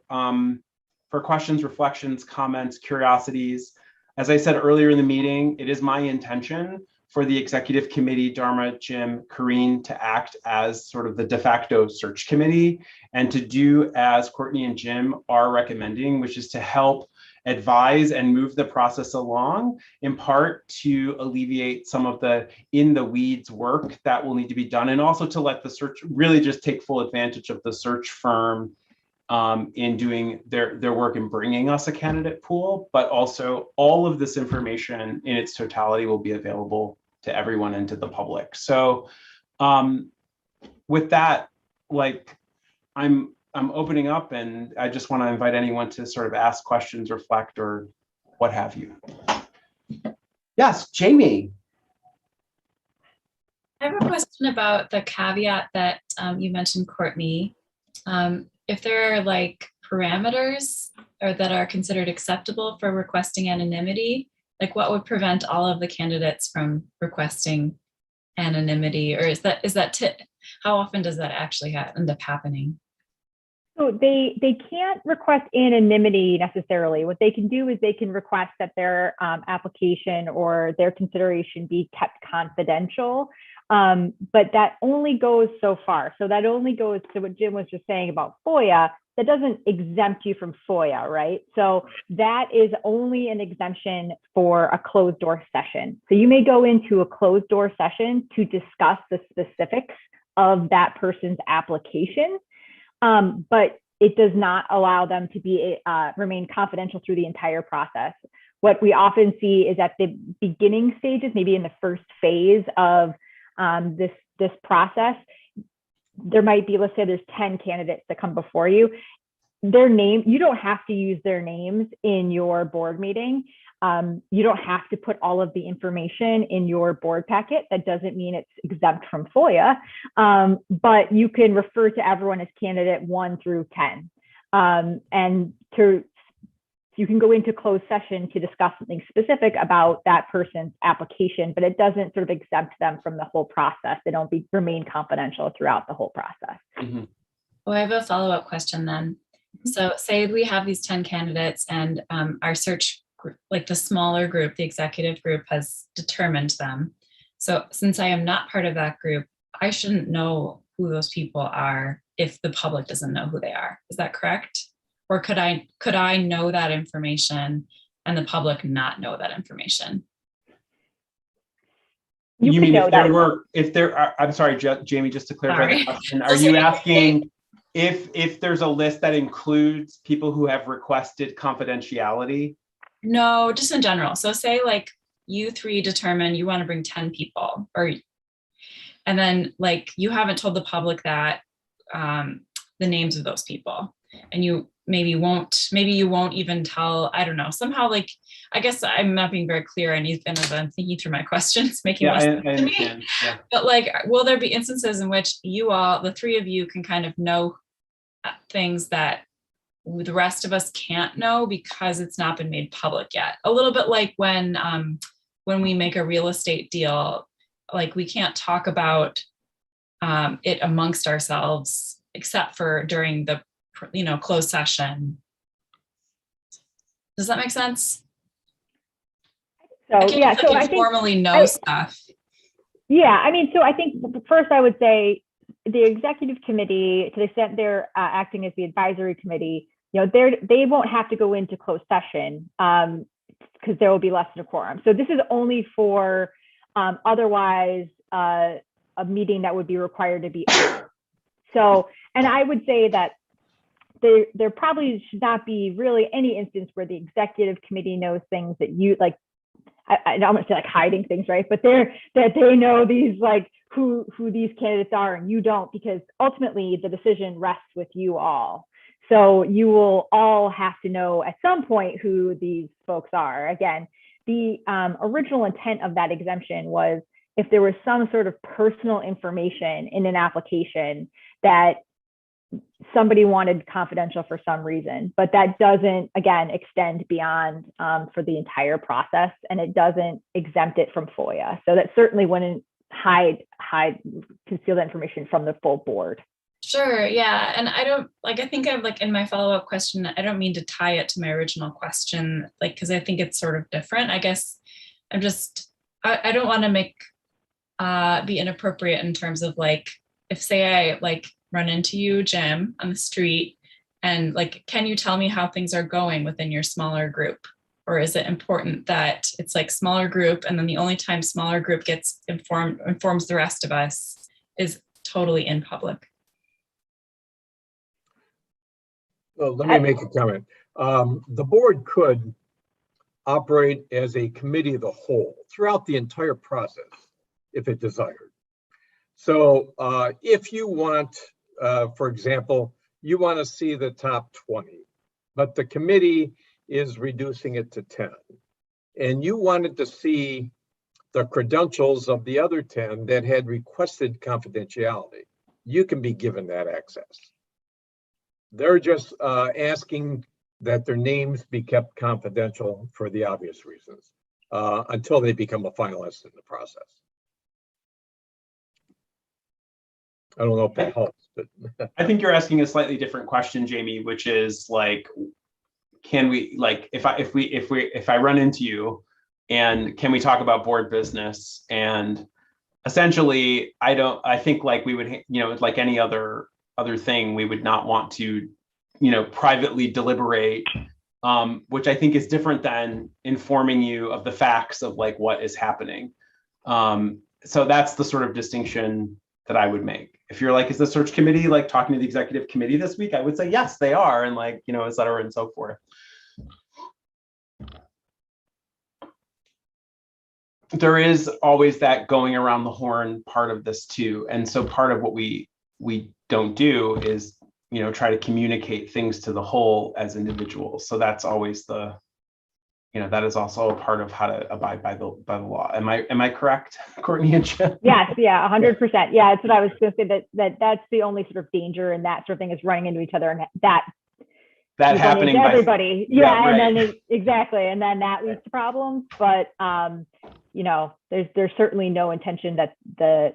Speaker 1: questions, reflections, comments, curiosities. As I said earlier in the meeting, it is my intention for the executive committee, Dharma, Jim, Karine, to act as sort of the de facto search committee, and to do as Courtney and Jim are recommending, which is to help advise and move the process along, in part to alleviate some of the in the weeds work that will need to be done, and also to let the search really just take full advantage of the search firm in doing their work in bringing us a candidate pool, but also all of this information in its totality will be available to everyone and to the public. So with that, like I'm opening up, and I just want to invite anyone to sort of ask questions, reflect, or what have you. Yes, Jamie.
Speaker 4: I have a question about the caveat that you mentioned, Courtney. If there are like parameters or that are considered acceptable for requesting anonymity, like what would prevent all of the candidates from requesting anonymity? Or is that how often does that actually end up happening?
Speaker 13: So they can't request anonymity necessarily. What they can do is they can request that their application or their consideration be kept confidential. But that only goes so far. So that only goes to what Jim was just saying about FOIA. That doesn't exempt you from FOIA, right? So that is only an exemption for a closed door session. So you may go into a closed door session to discuss the specifics of that person's application, but it does not allow them to be remain confidential through the entire process. What we often see is at the beginning stages, maybe in the first phase of this process, there might be, let's say there's 10 candidates that come before you. Their name, you don't have to use their names in your board meeting. You don't have to put all of the information in your board packet. That doesn't mean it's exempt from FOIA, but you can refer to everyone as candidate 1 through 10. And you can go into closed session to discuss something specific about that person's application, but it doesn't sort of exempt them from the whole process. They don't remain confidential throughout the whole process.
Speaker 4: Mm-hmm. Well, I have a follow-up question then. So say we have these 10 candidates and our search group, like the smaller group, the executive group, has determined them. So since I am not part of that group, I shouldn't know who those people are if the public doesn't know who they are. Is that correct? Or could I know that information and the public not know that information?
Speaker 1: You mean if there are, I'm sorry, Jamie, just to clarify the question, are you asking if there's a list that includes people who have requested confidentiality?
Speaker 4: No, just in general. So say like you 3 determine you want to bring 10 people, or And then like, you haven't told the public that, the names of those people, and you maybe you won't even tell, I don't know, somehow, like, I guess I'm not being very clear, and you've been, as I'm thinking through my questions, making
Speaker 1: Yeah,
Speaker 4: more
Speaker 1: I
Speaker 4: sense to me.
Speaker 1: understand. Yeah.
Speaker 4: But like, will there be instances in which you all, the three of you, can kind of know things that the rest of us can't know because it's not been made public yet? A little bit like when we make a real estate deal, like we can't talk about it amongst ourselves except for during the closed session. Does that make sense?
Speaker 13: So yeah, so I think
Speaker 4: formally know stuff.
Speaker 13: Yeah, I mean, so I think first I would say the executive committee, to the extent they're acting as the advisory committee, they won't have to go into closed session because there will be less than a quorum. So this is only for otherwise a meeting that would be required to be open. So, and I would say that there probably should not be really any instance where the executive committee knows things that you like. I don't want to say like hiding things, right? But that they know these, like who these candidates are and you don't, because ultimately the decision rests with you all. So you will all have to know at some point who these folks are. Again, the original intent of that exemption was if there was some sort of personal information in an application that somebody wanted confidential for some reason, but that doesn't, again, extend beyond for the entire process, and it doesn't exempt it from FOIA. So that certainly wouldn't conceal that information from the full board.
Speaker 4: Sure, yeah, and I think I'm like in my follow-up question, I don't mean to tie it to my original question, like, because I think it's sort of different. I guess I'm just, I don't want to make, be inappropriate in terms of like, if say I like run into you, Jim, on the street, and like, can you tell me how things are going within your smaller group? Or is it important that it's like smaller group, and then the only time smaller group gets informs the rest of us is totally in public?
Speaker 14: Well, let me make a comment. The board could operate as a committee of the whole throughout the entire process if it desired. So if you want, for example, you want to see the top 20, but the committee is reducing it to 10, and you wanted to see the credentials of the other 10 that had requested confidentiality, you can be given that access. They're just asking that their names be kept confidential for the obvious reasons until they become a finalist in the process. I don't know if that helps, but
Speaker 1: I think you're asking a slightly different question, Jamie, which is like, can we, like, if I run into you, and can we talk about board business? And essentially, I think like we would, like any other thing, we would not want to, privately deliberate, which I think is different than informing you of the facts of like what is happening. So that's the sort of distinction that I would make. If you're like, is the search committee like talking to the executive committee this week? I would say, yes, they are. And like, et cetera and so forth. There is always that going around the horn part of this too. And so part of what we don't do is, try to communicate things to the whole as individuals. So that's always the, that is also a part of how to abide by the law. Am I correct, Courtney and Jim?
Speaker 13: Yes, yeah, 100%. Yeah, that's what I was going to say. That's the only sort of danger in that sort of thing, is running into each other, and that happening to everybody. Yeah, right. And then exactly, and then that leads to problems. But there's certainly no intention that the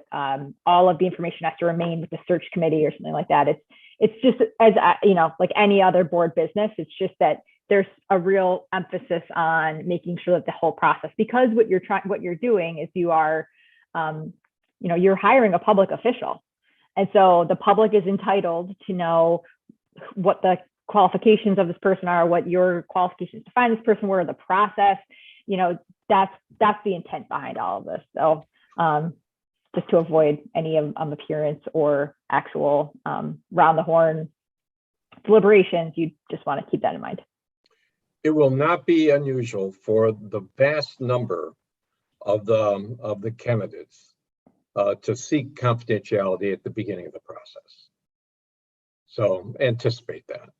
Speaker 13: all of the information has to remain with the search committee or something like that. It's just, as like any other board business, it's just that there's a real emphasis on making sure that the whole process, because what you're doing is you are, you're hiring a public official. And so the public is entitled to know what the qualifications of this person are, what your qualifications to find this person were, the process, that's the intent behind all of this. So just to avoid any appearance or actual round the horn deliberations, you just want to keep that in mind.
Speaker 14: It will not be unusual for the vast number of the candidates to seek confidentiality at the beginning of the process. So anticipate that.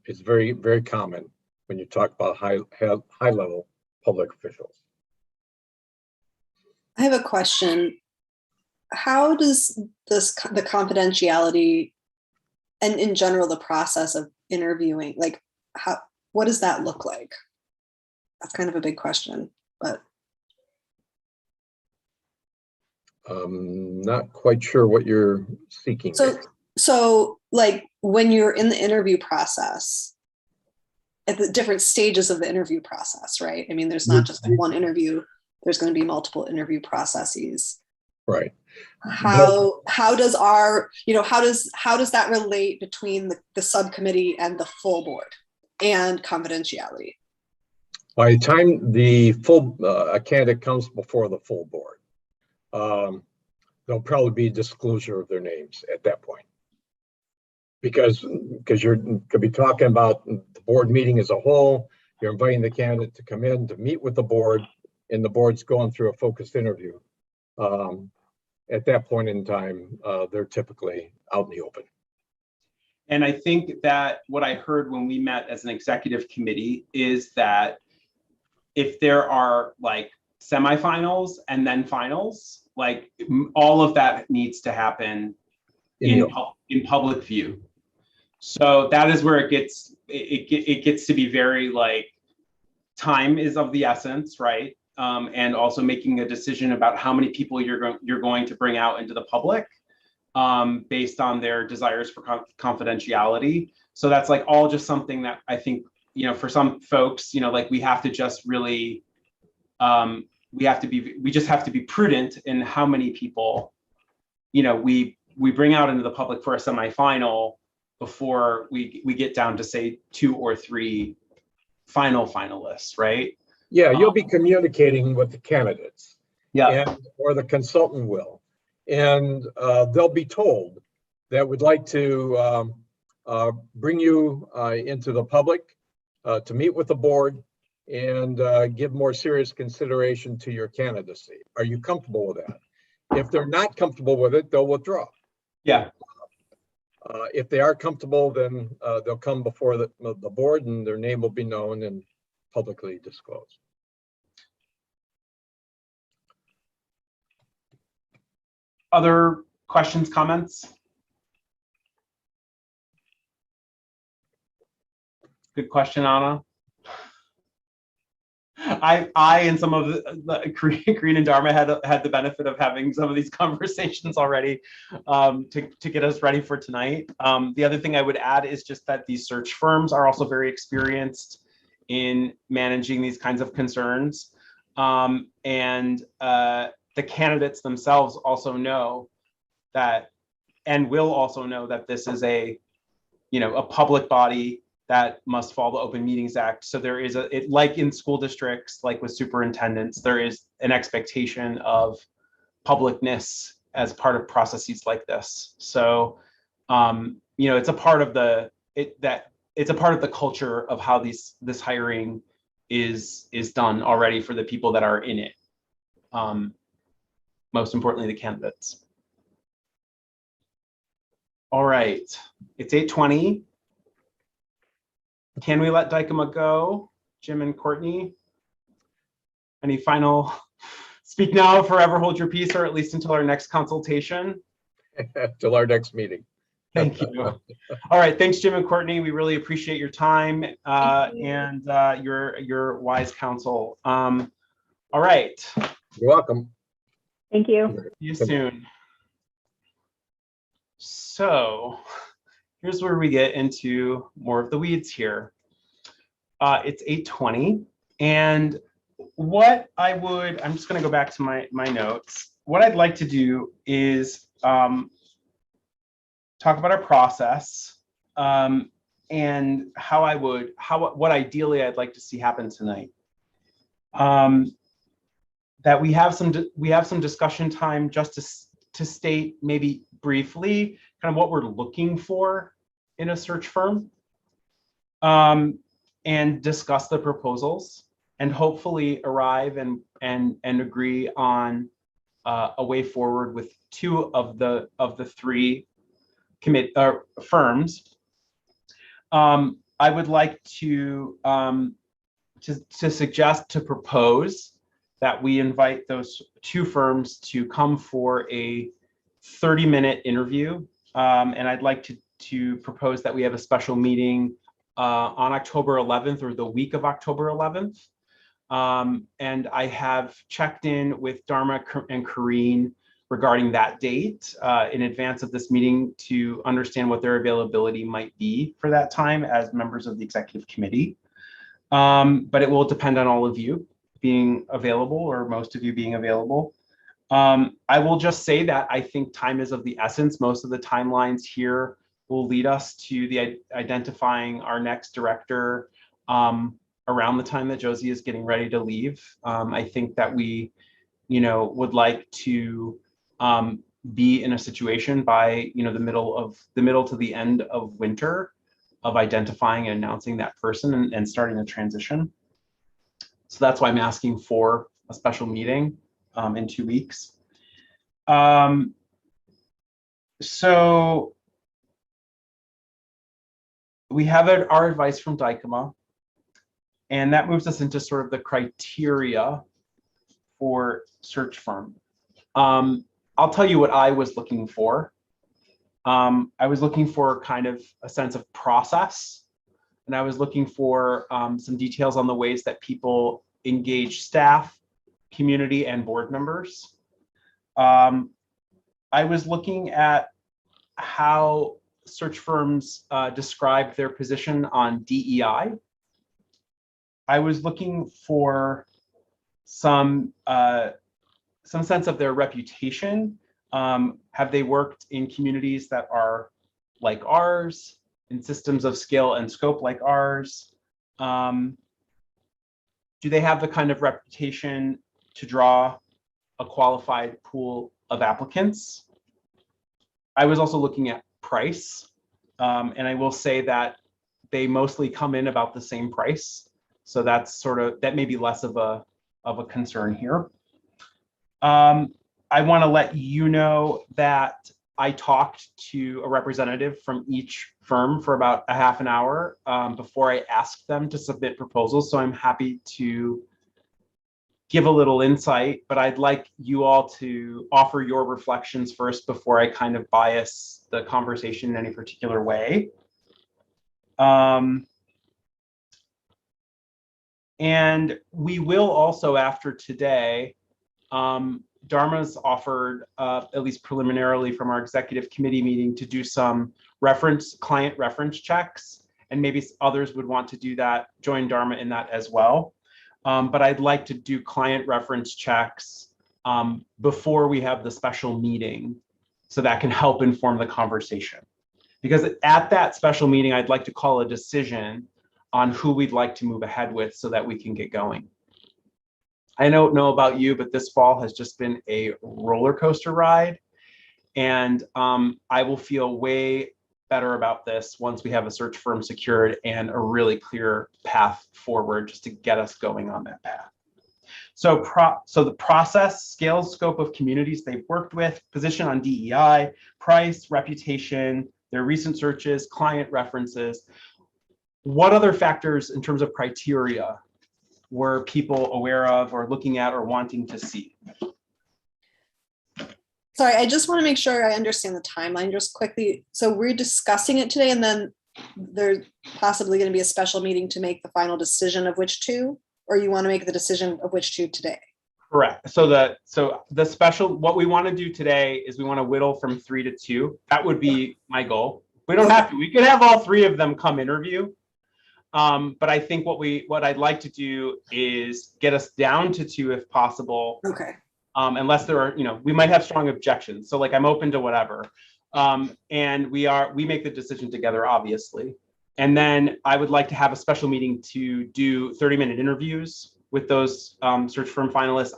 Speaker 14: It's very, very common when you talk about high level public officials.
Speaker 12: I have a question. How does the confidentiality and in general the process of interviewing, like what does that look like? That's kind of a big question, but
Speaker 14: Not quite sure what you're seeking.
Speaker 12: So like when you're in the interview process, at the different stages of the interview process, right? I mean, there's not just like one interview, there's going to be multiple interview processes.
Speaker 14: Right.
Speaker 12: How does that relate between the subcommittee and the full board and confidentiality?
Speaker 14: By the time the full a candidate comes before the full board, there'll probably be disclosure of their names at that point. Because you're going to be talking about the board meeting as a whole, you're inviting the candidate to come in to meet with the board, and the board's going through a focused interview. At that point in time, they're typically out in the open.
Speaker 1: And I think that what I heard when we met as an executive committee is that if there are like semifinals and then finals, like all of that needs to happen in public view. So that is where it gets to be very like time is of the essence, right? And also making a decision about how many people you're going to bring out into the public based on their desires for confidentiality. So that's like all just something that I think, for some folks, like we have to just really, we just have to be prudent in how many people, we bring out into the public for a semifinal before we get down to say 2 or 3 finalists, right?
Speaker 14: Yeah, you'll be communicating with the candidates.
Speaker 1: Yeah.
Speaker 14: Or the consultant will. And they'll be told that we'd like to bring you into the public to meet with the board and give more serious consideration to your candidacy. Are you comfortable with that? If they're not comfortable with it, they'll withdraw.
Speaker 1: Yeah.
Speaker 14: If they are comfortable, then they'll come before the board and their name will be known and publicly disclosed.
Speaker 1: Other questions, comments? Good question, Anna. I and some of the Green and Dharma had the benefit of having some of these conversations already to get us ready for tonight. The other thing I would add is just that these search firms are also very experienced in managing these kinds of concerns. And the candidates themselves also know that, and will also know that this is a public body that must follow the Open Meetings Act. So there is like in school districts, like with superintendents, there is an expectation of publicness as part of processes like this. So, it's a part of it's a part of the culture of how this hiring is done already for the people that are in it. Most importantly, the candidates. All right, it's 8:20. Can we let Dykema go? Jim and Courtney? Any final, speak now or forever hold your peace, or at least until our next consultation?
Speaker 14: Till our next meeting.
Speaker 1: Thank you. All right, thanks, Jim and Courtney. We really appreciate your time and your wise counsel. All right.
Speaker 14: You're welcome.
Speaker 13: Thank you.
Speaker 1: See you soon. So here's where we get into more of the weeds here. It's 8:20, and I'm just going to go back to my notes. What I'd like to do is talk about our process and what ideally I'd like to see happen tonight. That we have some discussion time just to state maybe briefly kind of what we're looking for in a search firm, and discuss the proposals and hopefully arrive and agree on a way forward with two of the three firms. I would like to suggest, to propose that we invite those two firms to come for a 30-minute interview. And I'd like to propose that we have a special meeting on October 11th or the week of October 11th. And I have checked in with Dharma and Kareen regarding that date in advance of this meeting to understand what their availability might be for that time as members of the executive committee. But it will depend on all of you being available, or most of you being available. I will just say that I think time is of the essence. Most of the timelines here will lead us to the identifying our next director around the time that Josie is getting ready to leave. I think that we, would like to be in a situation by, the middle to the end of winter of identifying and announcing that person and starting a transition. So that's why I'm asking for a special meeting in 2 weeks. So we have our advice from Dykema, and that moves us into sort of the criteria for search firm. I'll tell you what I was looking for. I was looking for kind of a sense of process, and I was looking for some details on the ways that people engage staff, community, and board members. I was looking at how search firms describe their position on DEI. I was looking for some sense of their reputation. Have they worked in communities that are like ours, in systems of scale and scope like ours? Do they have the kind of reputation to draw a qualified pool of applicants? I was also looking at price, and I will say that they mostly come in about the same price. So that may be less of a concern here. I want to let you know that I talked to a representative from each firm for about a half an hour before I asked them to submit proposals. So I'm happy to give a little insight, but I'd like you all to offer your reflections first before I kind of bias the conversation in any particular way. And we will also, after today, Dharma's offered, at least preliminarily from our executive committee meeting, to do some client reference checks, and maybe others would want to do that, join Dharma in that as well. But I'd like to do client reference checks before we have the special meeting, so that can help inform the conversation. Because at that special meeting, I'd like to call a decision on who we'd like to move ahead with so that we can get going. I don't know about you, but this fall has just been a roller coaster ride. And I will feel way better about this once we have a search firm secured and a really clear path forward just to get us going on that path. So the process, scale, scope of communities they've worked with, position on DEI, price, reputation, their recent searches, client references. What other factors in terms of criteria were people aware of or looking at or wanting to see?
Speaker 12: Sorry, I just want to make sure I understand the timeline just quickly. So we're discussing it today, and then there's possibly going to be a special meeting to make the final decision of which two, or you want to make the decision of which two today?
Speaker 1: Correct. So the special, what we want to do today is we want to whittle from 3 to 2. That would be my goal. We don't have to. We could have all 3 of them come interview. But I think what I'd like to do is get us down to 2 if possible.
Speaker 12: Okay.
Speaker 1: Unless there are, we might have strong objections. So like I'm open to whatever. And we make the decision together, obviously. And then I would like to have a special meeting to do 30-minute interviews with those search firm finalists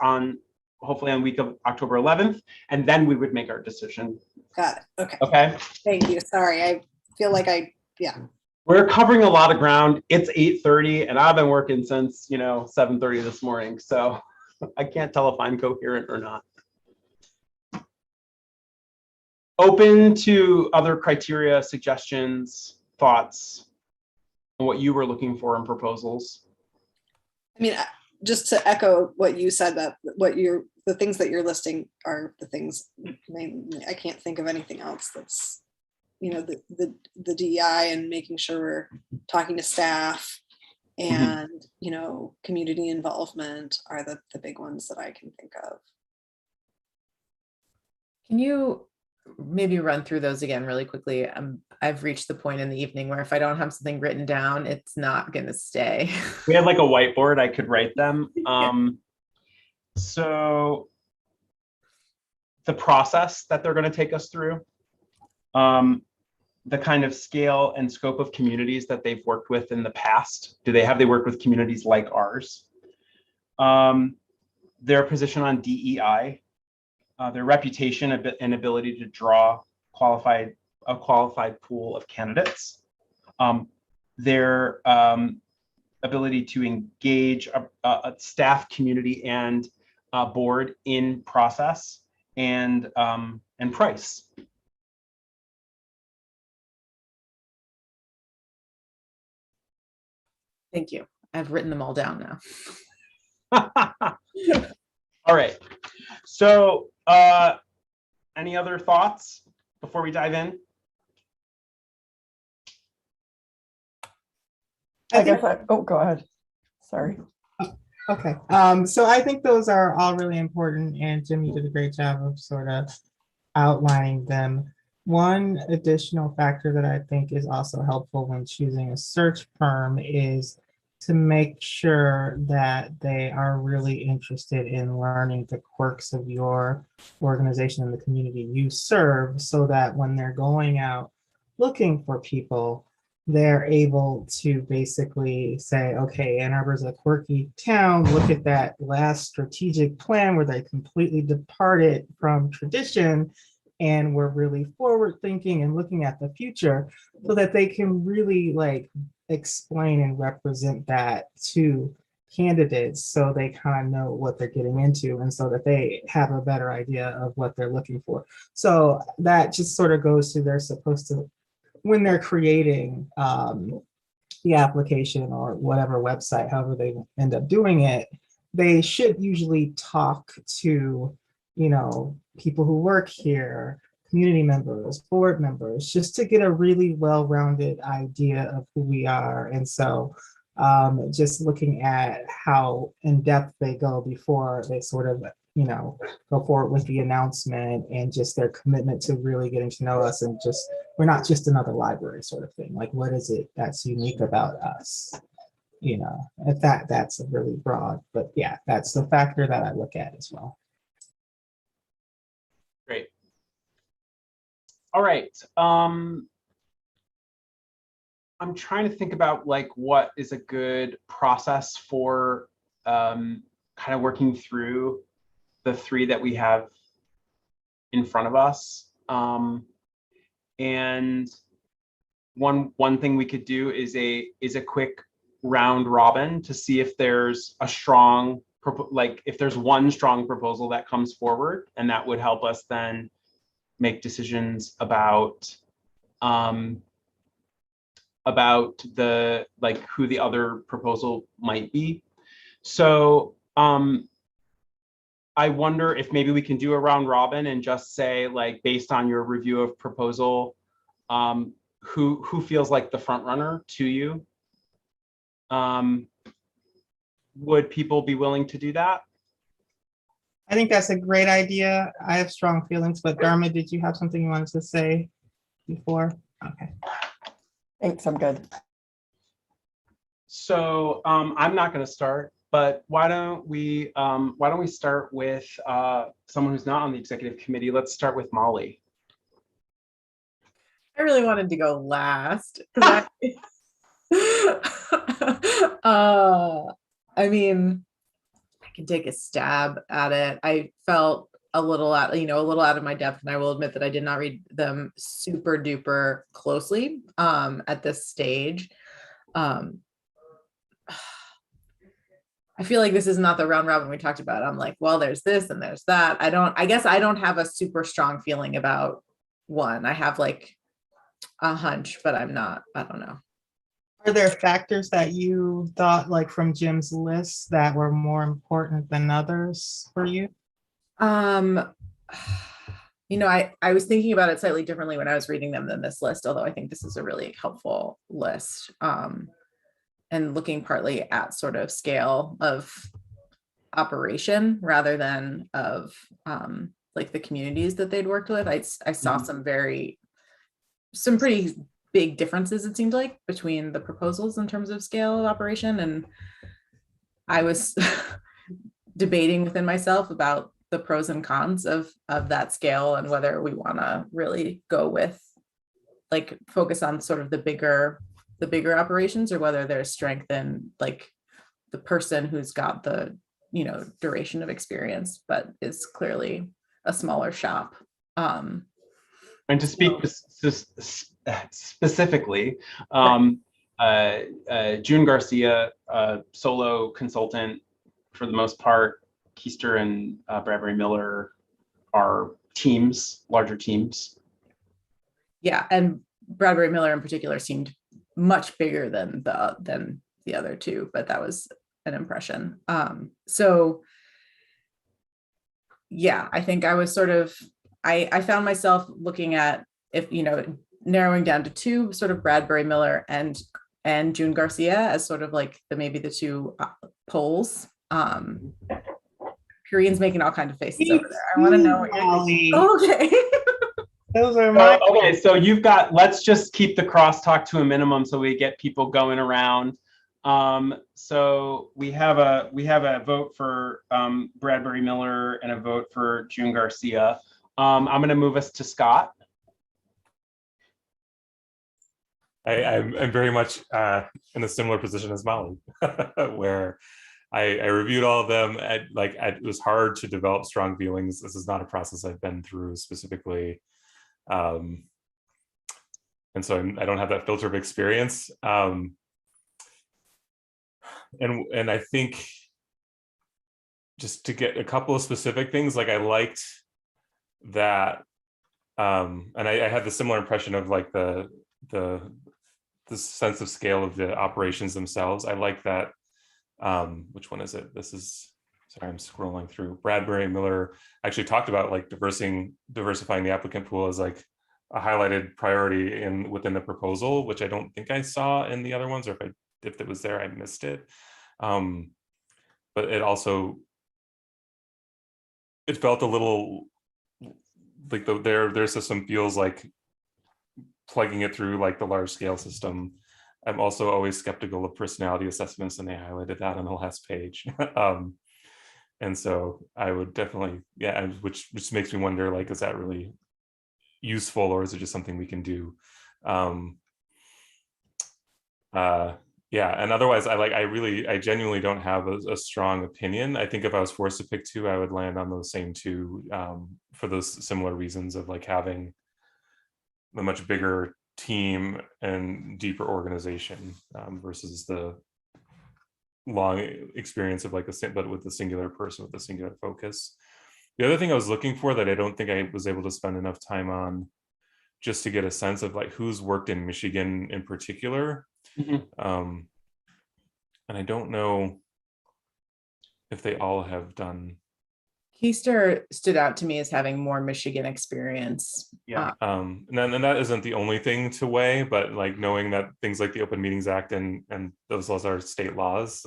Speaker 1: hopefully on the week of October 11th. And then we would make our decision.
Speaker 12: Got it. Okay.
Speaker 1: Okay.
Speaker 12: Thank you. Sorry. I feel like
Speaker 1: We're covering a lot of ground. It's 8:30 and I've been working since, 7:30 this morning. So I can't tell if I'm coherent or not. open to other criteria, suggestions, thoughts on what you were looking for in proposals.
Speaker 12: I mean, just to echo what you said, that the things that you're listing are the things, I can't think of anything else that's, you know, the DEI and making sure we're talking to staff and, you know, community involvement are the big ones that I can think of.
Speaker 7: Can you maybe run through those again really quickly? I've reached the point in the evening where if I don't have something written down, it's not going to stay.
Speaker 1: We had like a whiteboard, I could write them. So the process that they're going to take us through, the kind of scale and scope of communities that they've worked with in the past. Have they worked with communities like ours? Their position on DEI, their reputation and ability to draw a qualified pool of candidates, their ability to engage a staff, community, and board in process, and price.
Speaker 7: Thank you. I've written them all down now.
Speaker 1: All right. So any other thoughts before we dive in?
Speaker 11: Oh, go ahead. Sorry.
Speaker 3: Okay. So I think those are all really important, and Jim, you did a great job of sort of outlining them. One additional factor that I think is also helpful when choosing a search firm is to make sure that they are really interested in learning the quirks of your organization and the community you serve, so that when they're going out looking for people, they're able to basically say, okay, Ann Arbor's a quirky town. Look at that last strategic plan where they completely departed from tradition, and we're really forward thinking and looking at the future, so that they can really like explain and represent that to candidates, so they kind of know what they're getting into, and so that they have a better idea of what they're looking for. So that just sort of goes to, they're supposed to, when they're creating the application or whatever website, however they end up doing it, they should usually talk to, you know, people who work here, community members, board members, just to get a really well-rounded idea of who we are. And so just looking at how in-depth they go before they sort of, you know, go forward with the announcement, and just their commitment to really getting to know us, and just, we're not just another library sort of thing. Like, what is it that's unique about us? You know, if that's a really broad, but yeah, that's the factor that I look at as well.
Speaker 1: Great. All right. I'm trying to think about like what is a good process for kind of working through the three that we have in front of us. And one thing we could do is a quick round robin to see if there's a strong, like if there's one strong proposal that comes forward, and that would help us then make decisions about the, like, who the other proposal might be. So I wonder if maybe we can do a round robin and just say, like, based on your review of proposal, who feels like the front runner to you? Would people be willing to do that?
Speaker 3: I think that's a great idea. I have strong feelings, but Dharma, did you have something you wanted to say before? Okay.
Speaker 11: Thanks, I'm good.
Speaker 1: So I'm not going to start, but why don't we start with someone who's not on the executive committee? Let's start with Molly.
Speaker 7: I really wanted to go last because I mean, I can take a stab at it. I felt a little out of my depth, and I will admit that I did not read them super duper closely at this stage. I feel like this is not the round robin we talked about. I'm like, well, there's this and there's that. I guess I don't have a super strong feeling about one. I have like a hunch, but I don't know.
Speaker 3: Are there factors that you thought, like from Jim's list, that were more important than others for you?
Speaker 7: You know, I was thinking about it slightly differently when I was reading them than this list, although I think this is a really helpful list. And looking partly at sort of scale of operation rather than of like the communities that they'd worked with. I saw some pretty big differences, it seemed like, between the proposals in terms of scale of operation. And I was debating within myself about the pros and cons of that scale and whether we want to really go with, like, focus on sort of the bigger operations, or whether there's strength in like the person who's got the, you know, duration of experience, but is clearly a smaller shop. And
Speaker 1: to speak specifically, June Garcia, solo consultant for the most part. Keister and Bradbury Miller are teams, larger teams.
Speaker 7: Yeah, and Bradbury Miller in particular seemed much bigger than the other two, but that was an impression. So yeah, I think I was sort of, I found myself looking at, if, you know, narrowing down to two, sort of Bradbury Miller and June Garcia as sort of like maybe the two poles. Korean's making all kinds of faces over there. I want to know what you're thinking. Okay.
Speaker 3: Those are my
Speaker 1: okay, so you've got, let's just keep the crosstalk to a minimum so we get people going around. So we have a vote for Bradbury Miller and a vote for June Garcia. I'm going to move us to Scott.
Speaker 5: I'm very much in a similar position as Molly, where I reviewed all of them. It was hard to develop strong feelings. This is not a process I've been through specifically. And so I don't have that filter of experience. And I think just to get a couple of specific things, like I liked that, and I had the similar impression of like the sense of scale of the operations themselves. I like that. Which one is it? This is, sorry, I'm scrolling through. Bradbury Miller actually talked about like diversifying the applicant pool as like a highlighted priority within the proposal, which I don't think I saw in the other ones, or if it was there, I missed it. But it felt a little like their system feels like plugging it through like the large scale system. I'm also always skeptical of personality assessments, and they highlighted that on the last page. And so I would definitely, yeah, which makes me wonder, like, is that really useful, or is it just something we can do? Yeah, and otherwise, I genuinely don't have a strong opinion. I think if I was forced to pick two, I would land on those same two for those similar reasons of like having a much bigger team and deeper organization versus the long experience of like but with a singular person with a singular focus. The other thing I was looking for that I don't think I was able to spend enough time on, just to get a sense of like who's worked in Michigan in particular. And I don't know if they all have done.
Speaker 7: Keister stood out to me as having more Michigan experience.
Speaker 1: Yeah.
Speaker 5: And that isn't the only thing to weigh, but like knowing that things like the Open Meetings Act and those laws are state laws,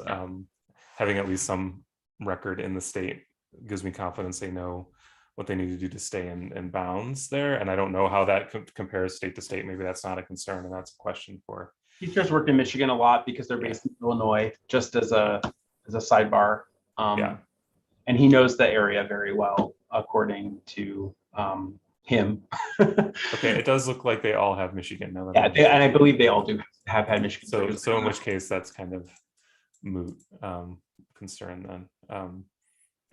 Speaker 5: having at least some record in the state gives me confidence they know what they need to do to stay in bounds there. And I don't know how that compares state to state. Maybe that's not a concern, and that's a question for.
Speaker 1: Keister's worked in Michigan a lot because they're based in Illinois, just as a sidebar.
Speaker 5: Yeah.
Speaker 1: And he knows the area very well, according to him.
Speaker 5: Okay, it does look like they all have Michigan now.
Speaker 1: Yeah, and I believe they all do have had Michigan.
Speaker 5: So in which case, that's kind of moot concern then.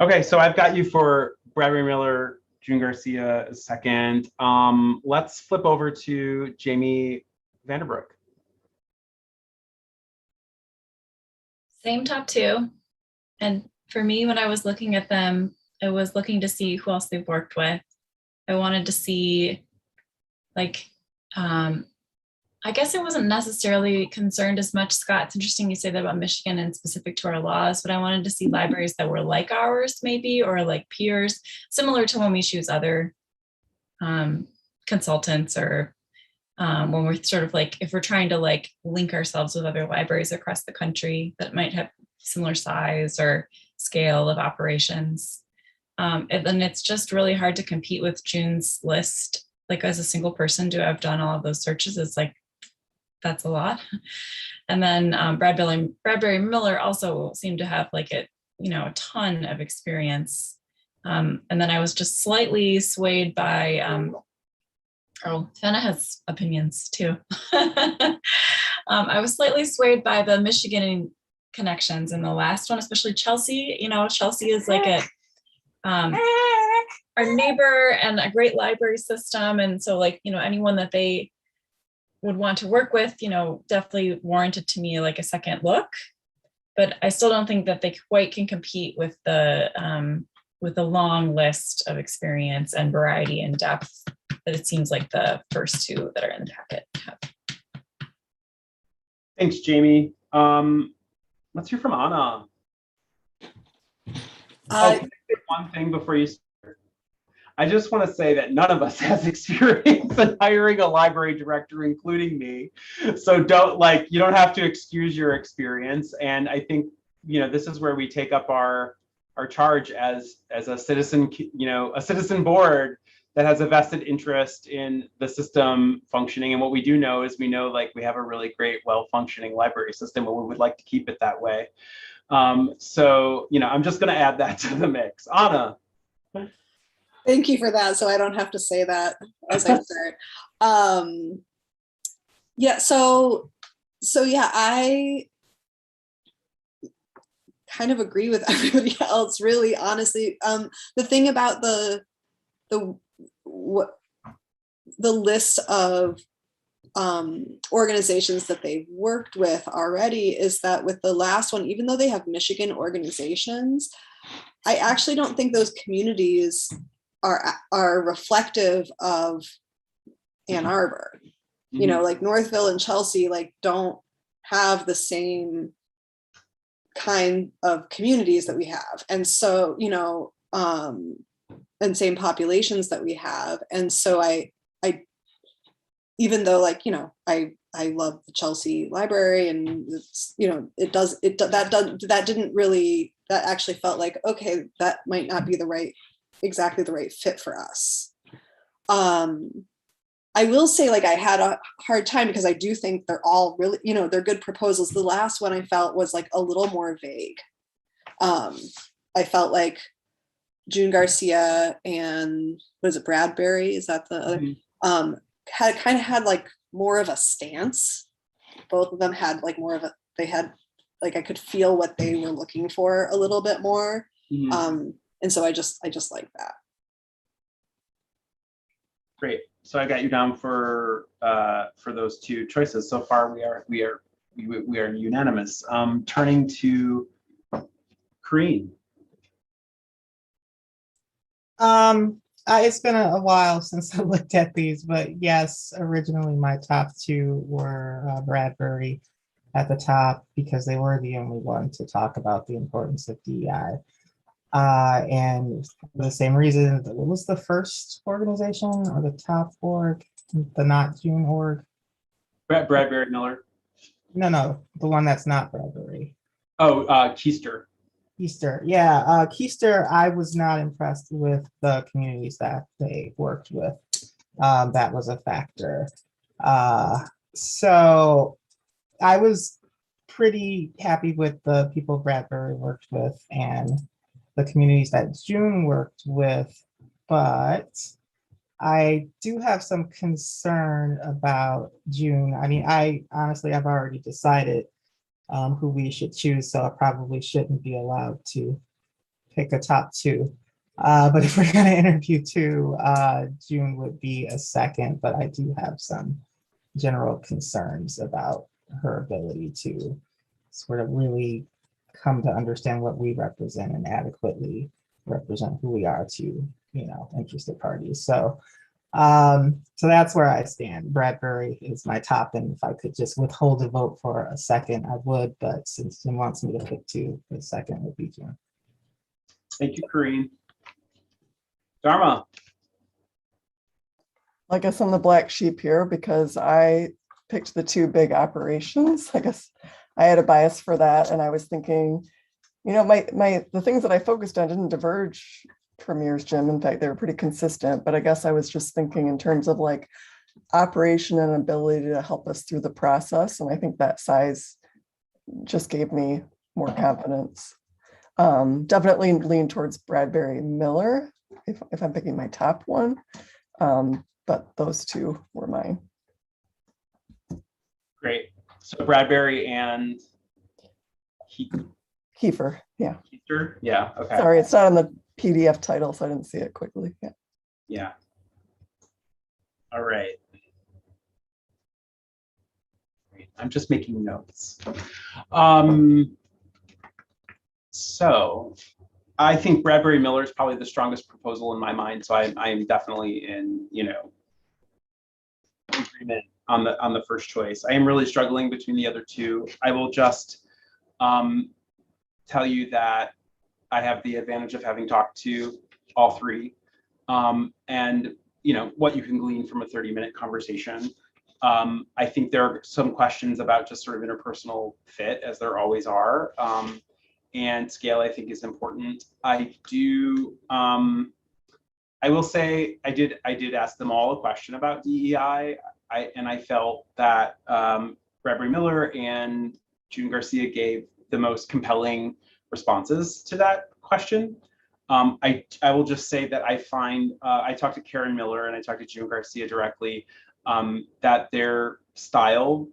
Speaker 1: Okay, so I've got you for Bradbury Miller, June Garcia second. Let's flip over to Jamie Vanderbroek.
Speaker 4: Same top two. And for me, when I was looking at them, I was looking to see who else they've worked with. I wanted to see like, I guess I wasn't necessarily concerned as much, Scott. It's interesting you say that about Michigan and specific to our laws, but I wanted to see libraries that were like ours maybe, or like peers, similar to when we choose other consultants, or when we're sort of like, if we're trying to like link ourselves with other libraries across the country that might have similar size or scale of operations. And then it's just really hard to compete with June's list. Like as a single person to have done all of those searches, it's like, that's a lot. And then Bradbury Miller also seemed to have like a ton of experience. And then I was just slightly swayed by, Fenna has opinions too. I was slightly swayed by the Michigan connections in the last one, especially Chelsea. Chelsea is like our neighbor and a great library system. And so like, anyone that they would want to work with, definitely warranted to me like a second look. But I still don't think that they quite can compete with the long list of experience and variety and depth that it seems like the first two that are in the packet have.
Speaker 1: Thanks, Jamie. Let's hear from Anna. One thing before you start. I just want to say that none of us has experience in hiring a library director, including me. So you don't have to excuse your experience. And I think, this is where we take up our charge as a citizen, a citizen board that has a vested interest in the system functioning. And what we do know is we we have a really great, well-functioning library system, and we would like to keep it that way. So, I'm just going to add that to the mix. Anna.
Speaker 12: Thank you for that. So I don't have to say that as I start. Yeah. So yeah, I kind of agree with everybody else. Really, honestly, the thing about the list of organizations that they've worked with already is that with the last one, even though they have Michigan organizations, I actually don't think those communities are reflective of Ann Arbor. Like Northville and Chelsea don't have the same kind of communities that we have, and so and same populations that we have. And so I even though I love the Chelsea library, and it's, that didn't really, that actually felt like, okay, that might not be exactly the right fit for us. I will say I had a hard time because I do think they're all really, they're good proposals. The last one I felt was a little more vague. I felt like June Garcia and what is it, Bradbury? Is that the other? Had more of a stance. Both of them had more of a, they had I could feel what they were looking for a little bit more. And so I just like that.
Speaker 1: Great. So I got you down for those two choices. So far, we are unanimous. Turning to Corinne.
Speaker 3: It's been a while since I looked at these, but yes, originally my top two were Bradbury at the top because they were the only one to talk about the importance of DEI. And for the same reason, what was the first organization or the top org, the not June org?
Speaker 1: Bradbury Miller.
Speaker 3: No, the one that's not Bradbury.
Speaker 1: Oh, Keister.
Speaker 3: Keister, yeah. Keister, I was not impressed with the communities that they worked with. That was a factor. So I was pretty happy with the people Bradbury worked with and the communities that June worked with, but I do have some concern about June. I mean, I've already decided who we should choose, so I probably shouldn't be allowed to pick a top two. But if we're gonna interview two, June would be a second, but I do have some general concerns about her ability to sort of really come to understand what we represent and adequately represent who we are to, interested parties. So So that's where I stand. Bradbury is my top, and if I could just withhold a vote for a second, I would, but since Jim wants me to pick two, the second would be Jim.
Speaker 1: Thank you, Corinne. Dharma.
Speaker 11: I guess I'm the black sheep here because I picked the two big operations. I guess I had a bias for that, and I was thinking, you know, the things that I focused on didn't diverge from yours, Jim. In fact, they were pretty consistent, but I guess I was just thinking in terms of like operation and ability to help us through the process. And I think that size just gave me more confidence. Definitely lean towards Bradbury Miller if I'm picking my top one. But those two were mine.
Speaker 1: Great. So Bradbury and
Speaker 11: Kiefer, yeah.
Speaker 1: Keister? Yeah, okay.
Speaker 11: Sorry, it's not on the PDF title, so I didn't see it quickly. Yeah.
Speaker 1: Yeah. All right. Great. I'm just making notes. So I think Bradbury Miller is probably the strongest proposal in my mind. So I am definitely in, you know, agreement on the first choice. I am really struggling between the other two. I will just tell you that I have the advantage of having talked to all three, and you know what you can glean from a 30-minute conversation. I think there are some questions about just sort of interpersonal fit, as there always are, and scale I think is important. I will say I did ask them all a question about DEI, and I felt that Bradbury Miller and June Garcia gave the most compelling responses to that question. I will just say that I find, I talked to Karen Miller and I talked to June Garcia directly, that their style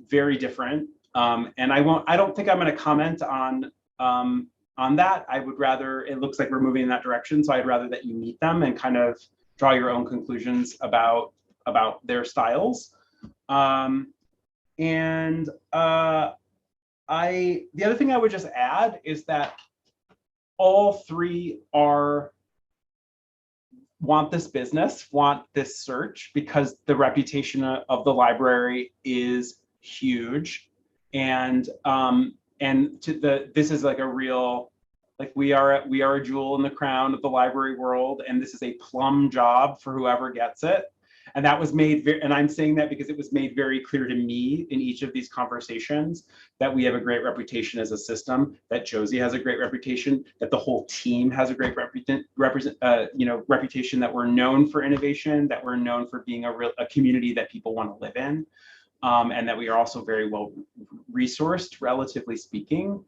Speaker 1: very different. And I don't think I'm going to comment on that. I would rather, it looks like we're moving in that direction. So I'd rather that you meet them and kind of draw your own conclusions about their styles. The other thing I would just add is that all three want this business, want this search, because the reputation of the library is huge. And this is like a real, like we are a jewel in the crown of the library world, and this is a plum job for whoever gets it. And that was made, and I'm saying that because it was made very clear to me in each of these conversations that we have a great reputation as a system, that Josie has a great reputation, that the whole team has a great reputation, that we're known for innovation, that we're known for being a community that people want to live in, and that we are also very well resourced, relatively speaking.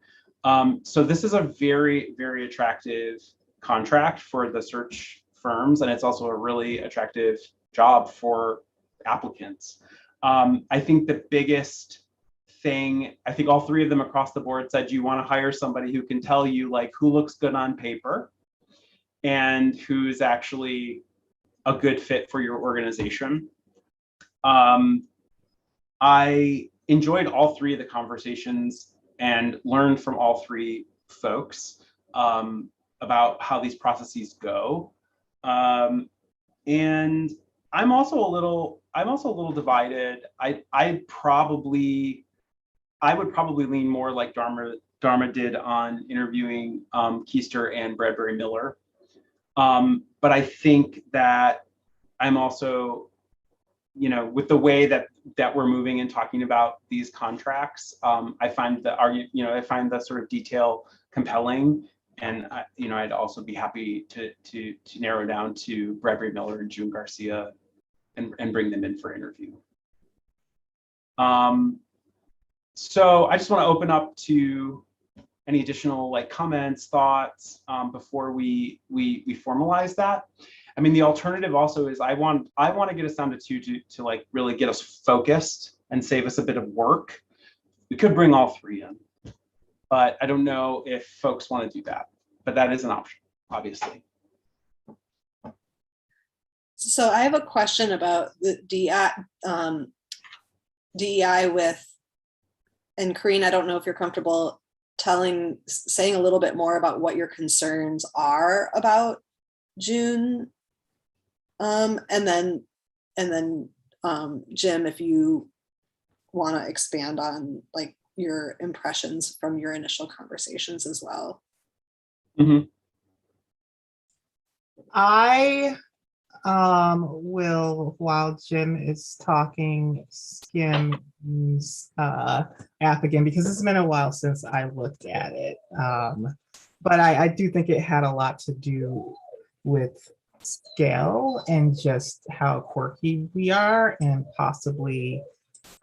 Speaker 1: So this is a very, very attractive contract for the search firms, and it's also a really attractive job for applicants. I think the biggest thing, I think all three of them across the board said you want to hire somebody who can tell you like who looks good on paper and who's actually a good fit for your organization. I enjoyed all three of the conversations and learned from all three folks about how these processes go. And I'm also a little divided. I would probably lean more like Dharma did on interviewing Keister and Bradbury Miller. But I think that I'm also, you know, with the way that we're moving and talking about these contracts, I find the sort of detail compelling. And I'd also be happy to narrow down to Bradbury Miller and June Garcia and bring them in for interview. So I just want to open up to any additional like comments, thoughts before we formalize that. I mean, the alternative also is I want to get us down to two to like really get us focused and save us a bit of work. We could bring all three in, but I don't know if folks want to do that, but that is an option, obviously.
Speaker 12: So I have a question about the DEI with, and Corinne, I don't know if you're comfortable saying a little bit more about what your concerns are about June And then Jim, if you want to expand on like your impressions from your initial conversations as well.
Speaker 3: I will, while Jim is talking, skim app again because it's been a while since I looked at it. But I do think it had a lot to do with scale and just how quirky we are, and possibly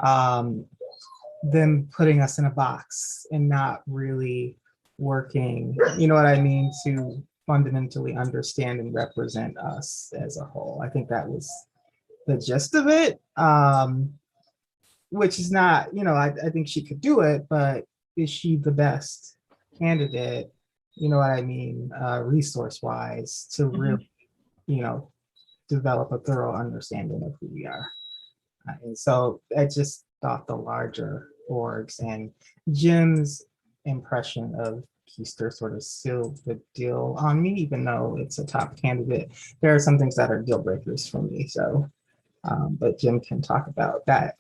Speaker 3: them putting us in a box and not really working, you know what I mean, to fundamentally understand and represent us as a whole. I think that was the gist of it, which is not, you know, I think she could do it, but is she the best candidate, you know what I mean, resource-wise, to really, you know, develop a thorough understanding of who we are. And so I just thought the larger orgs and Jim's impression of Keister sort of sealed the deal on me, even though it's a top candidate. There are some things that are deal breakers for me. So, but Jim can talk about that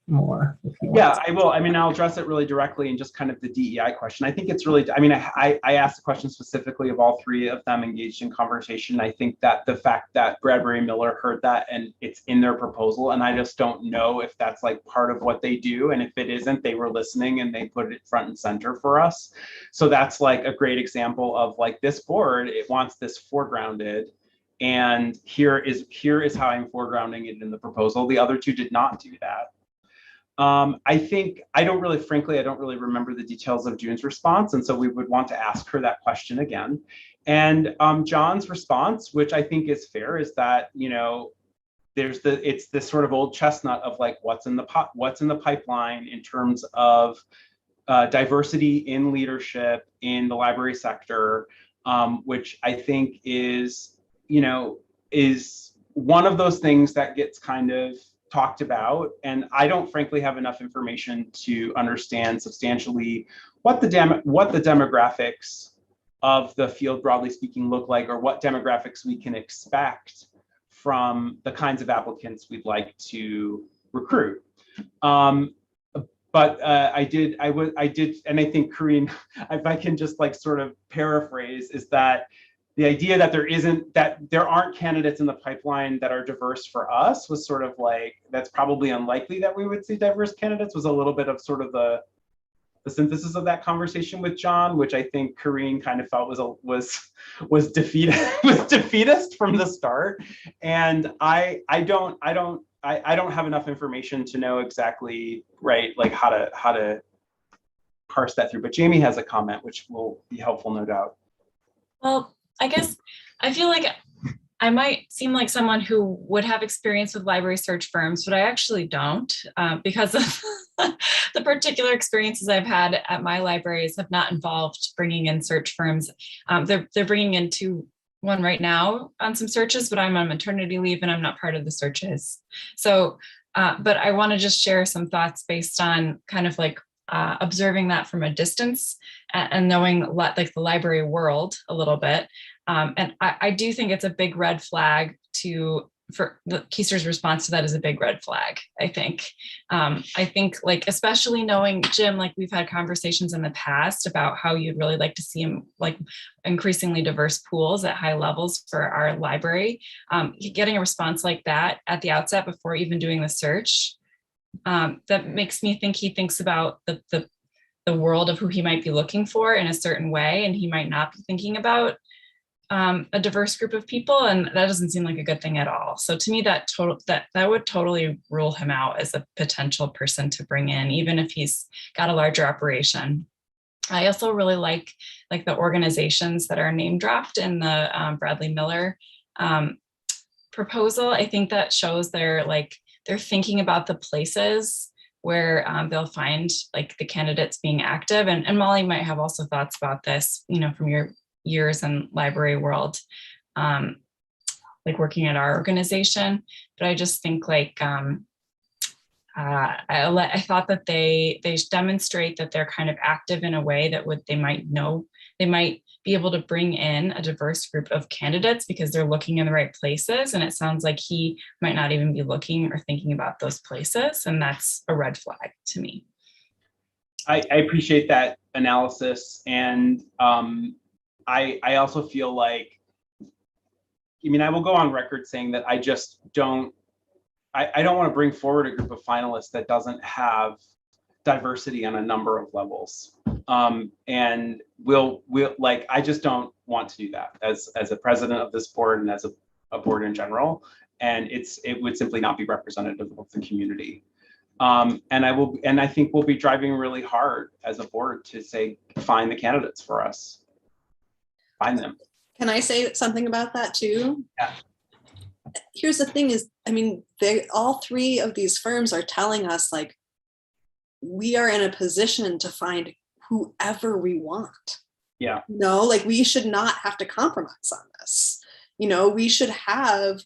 Speaker 3: more if he wants.
Speaker 1: Yeah, I will. I mean, I'll address it really directly and just kind of the DEI question. I think it's really, I mean, I asked the question specifically of all three of them engaged in conversation. I think that the fact that Bradbury Miller heard that and it's in their proposal, and I just don't know if that's like part of what they do. And if it isn't, they were listening and they put it front and center for us. So that's like a great example of like this board, it wants this foregrounded. And here is how I'm foregrounding it in the proposal. The other two did not do that. I think I don't really remember the details of June's response. And so we would want to ask her that question again. And John's response, which I think is fair, is that, you know, it's this sort of old chestnut of like, what's in the pipeline in terms of diversity in leadership in the library sector, which I think is, you know, is one of those things that gets kind of talked about, and I don't frankly have enough information to understand substantially what the demographics of the field broadly speaking look like, or what demographics we can expect from the kinds of applicants we'd like to recruit. But I did, and I think Corinne, if I can just like sort of paraphrase, is that the idea that there aren't candidates in the pipeline that are diverse for us was sort of like, that's probably unlikely that we would see diverse candidates, was a little bit of sort of the synthesis of that conversation with John, which I think Corinne kind of felt was defeatist from the start. And I don't have enough information to know exactly, right, like how to parse that through. But Jamie has a comment which will be helpful, no doubt.
Speaker 4: Well, I guess I feel like I might seem like someone who would have experience with library search firms, but I actually don't, because of the particular experiences I've had at my libraries have not involved bringing in search firms. They're bringing in one right now on some searches, but I'm on maternity leave and I'm not part of the searches. So, but I want to just share some thoughts based on kind of like observing that from a distance and knowing like the library world a little bit. And I do think it's a big red flag for the Keister's response to that is a big red flag, I think. I think like, especially knowing Jim, like we've had conversations in the past about how you'd really like to see him like increasingly diverse pools at high levels for our library. Getting a response like that at the outset before even doing the search, that makes me think he thinks about the world of who he might be looking for in a certain way, and he might not be thinking about a diverse group of people, and that doesn't seem like a good thing at all. So to me, that would totally rule him out as a potential person to bring in, even if he's got a larger operation. I also really like the organizations that are name dropped in the Bradley Miller proposal. I think that shows they're thinking about the places where they'll find like the candidates being active. And Molly might have also thoughts about this, you know, from your years in library world, like working at our organization. But I just think like, I thought that they demonstrate that they're kind of active in a way that they might know they might be able to bring in a diverse group of candidates because they're looking in the right places. And it sounds like he might not even be looking or thinking about those places. And that's a red flag to me.
Speaker 1: I appreciate that analysis. And I also feel like, I mean, I will go on record saying that I just don't, I don't want to bring forward a group of finalists that doesn't have diversity on a number of levels. And we'll like, I just don't want to do that as a president of this board and as a board in general. And it would simply not be representative of the community. And I think we'll be driving really hard as a board to say, find the candidates for us. Find them.
Speaker 12: Can I say something about that too?
Speaker 1: Yeah.
Speaker 12: Here's the thing is, I mean, all three of these firms are telling us like, we are in a position to find whoever we want.
Speaker 1: Yeah.
Speaker 12: No, like we should not have to compromise on this. You know, we should have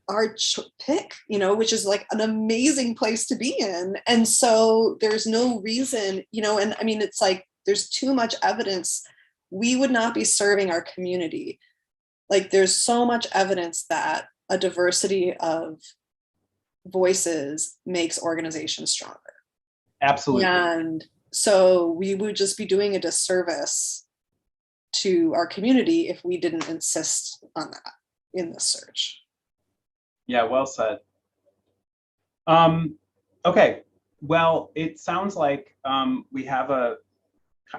Speaker 12: our pick, you know, which is like an amazing place to be in. And so there's no reason, you know, and I mean, it's like, there's too much evidence. We would not be serving our community. Like there's so much evidence that a diversity of voices makes organizations stronger.
Speaker 1: Absolutely.
Speaker 12: And so we would just be doing a disservice to our community if we didn't insist on that in the search.
Speaker 1: Yeah, well said. Okay, well, it sounds like we have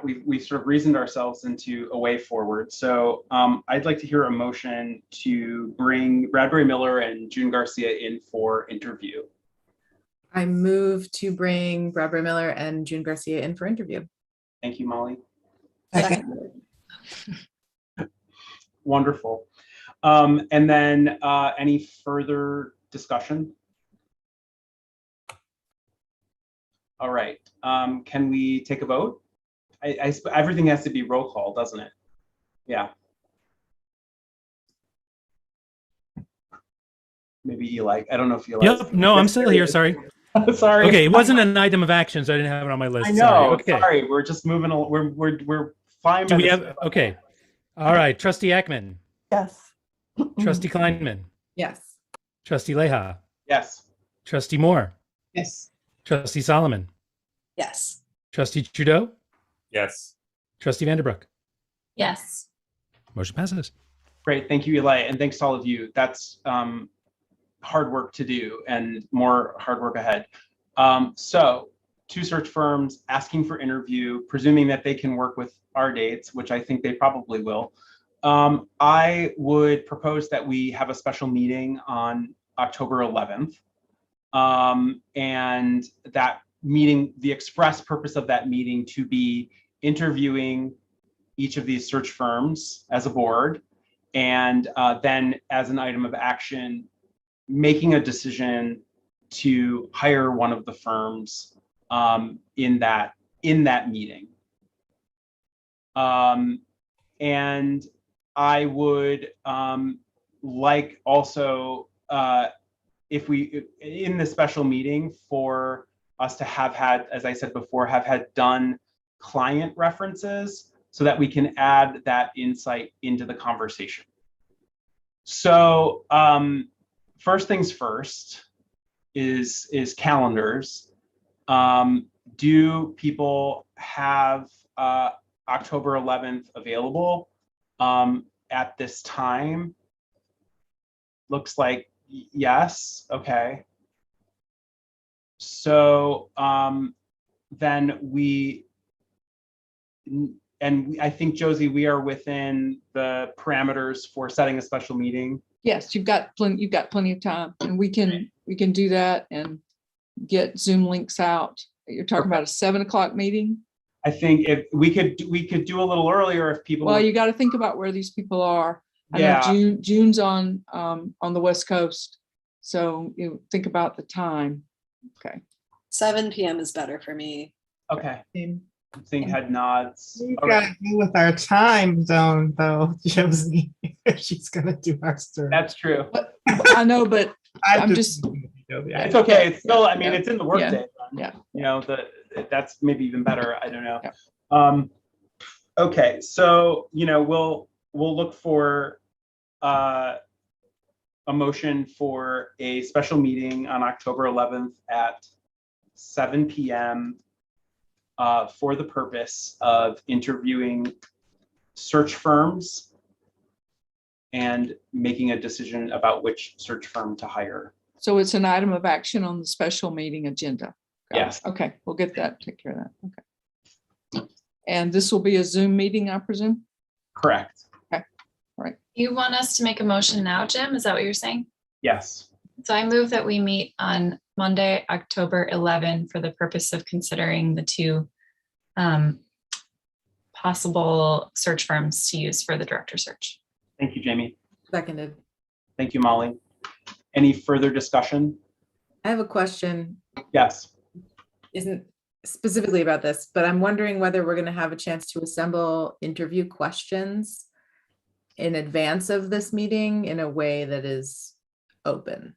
Speaker 1: we sort of reasoned ourselves into a way forward. So I'd like to hear a motion to bring Bradbury Miller and June Garcia in for interview.
Speaker 7: I move to bring Bradbury Miller and June Garcia in for interview.
Speaker 1: Thank you, Molly.
Speaker 12: Second.
Speaker 1: Wonderful. And then any further discussion? All right. Can we take a vote? Everything has to be roll call, doesn't it? Yeah. Maybe Eli. I don't know if Eli.
Speaker 2: Yep. No, I'm still here. Sorry.
Speaker 1: Sorry.
Speaker 2: Okay, it wasn't an item of action, so I didn't have it on my list.
Speaker 1: I know.
Speaker 2: Sorry. Okay.
Speaker 1: Sorry. We're just moving. We're fine.
Speaker 2: Do we have? Okay. All right. Trustee Ackman.
Speaker 11: Yes.
Speaker 2: Trustee Kleinman.
Speaker 7: Yes.
Speaker 2: Trustee Leha.
Speaker 1: Yes.
Speaker 2: Trustee Moore.
Speaker 3: Yes.
Speaker 2: Trustee Solomon.
Speaker 12: Yes.
Speaker 2: Trustee Trudeau.
Speaker 5: Yes.
Speaker 2: Trustee Vanderbrook.
Speaker 4: Yes.
Speaker 2: Motion passes.
Speaker 1: Great. Thank you, Eli. And thanks to all of you. That's hard work to do and more hard work ahead. So 2 search firms asking for interview, presuming that they can work with our dates, which I think they probably will. I would propose that we have a special meeting on October 11th. And that meeting, the express purpose of that meeting to be interviewing each of these search firms as a board, and then as an item of action, making a decision to hire one of the firms in that meeting. And I would like also, if we, in the special meeting, for us to have had, as I said before, have had done client references so that we can add that insight into the conversation. So first things first is calendars. Do people have October 11th available at this time? Looks like yes. Okay. So then I think, Josie, we are within the parameters for setting a special meeting.
Speaker 6: Yes, you've got plenty of time, and we can do that and get Zoom links out. You're talking about a 7 o'clock meeting?
Speaker 1: I think if we could do a little earlier if people.
Speaker 6: Well, you got to think about where these people are. I know June's on the West Coast, so you think about the time. Okay.
Speaker 12: 7 p.m. is better for me.
Speaker 1: Okay. Seeing head nods.
Speaker 3: We gotta go with our time zone though, Josie. She's gonna do our story.
Speaker 1: That's true.
Speaker 6: I know, but I'm just.
Speaker 1: It's okay. It's still. I mean, it's in the workday.
Speaker 6: Yeah.
Speaker 1: You know, that's maybe even better. I don't know. Okay, so, we'll look for a motion for a special meeting on October 11th at 7 p.m. For the purpose of interviewing search firms and making a decision about which search firm to hire.
Speaker 6: So it's an item of action on the special meeting agenda. Got it.
Speaker 1: Yes.
Speaker 6: Okay, we'll get that, take care of that. Okay. And this will be a Zoom meeting, I presume?
Speaker 1: Correct.
Speaker 6: Okay, all right.
Speaker 4: You want us to make a motion now, Jim? Is that what you're saying?
Speaker 1: Yes.
Speaker 4: So I move that we meet on Monday, October 11, for the purpose of considering the two possible search firms to use for the director search.
Speaker 1: Thank you, Jamie.
Speaker 7: Seconded.
Speaker 1: Thank you, Molly. Any further discussion?
Speaker 7: I have a question.
Speaker 1: Yes.
Speaker 7: Isn't specifically about this, but I'm wondering whether we're going to have a chance to assemble interview questions in advance of this meeting in a way that is open.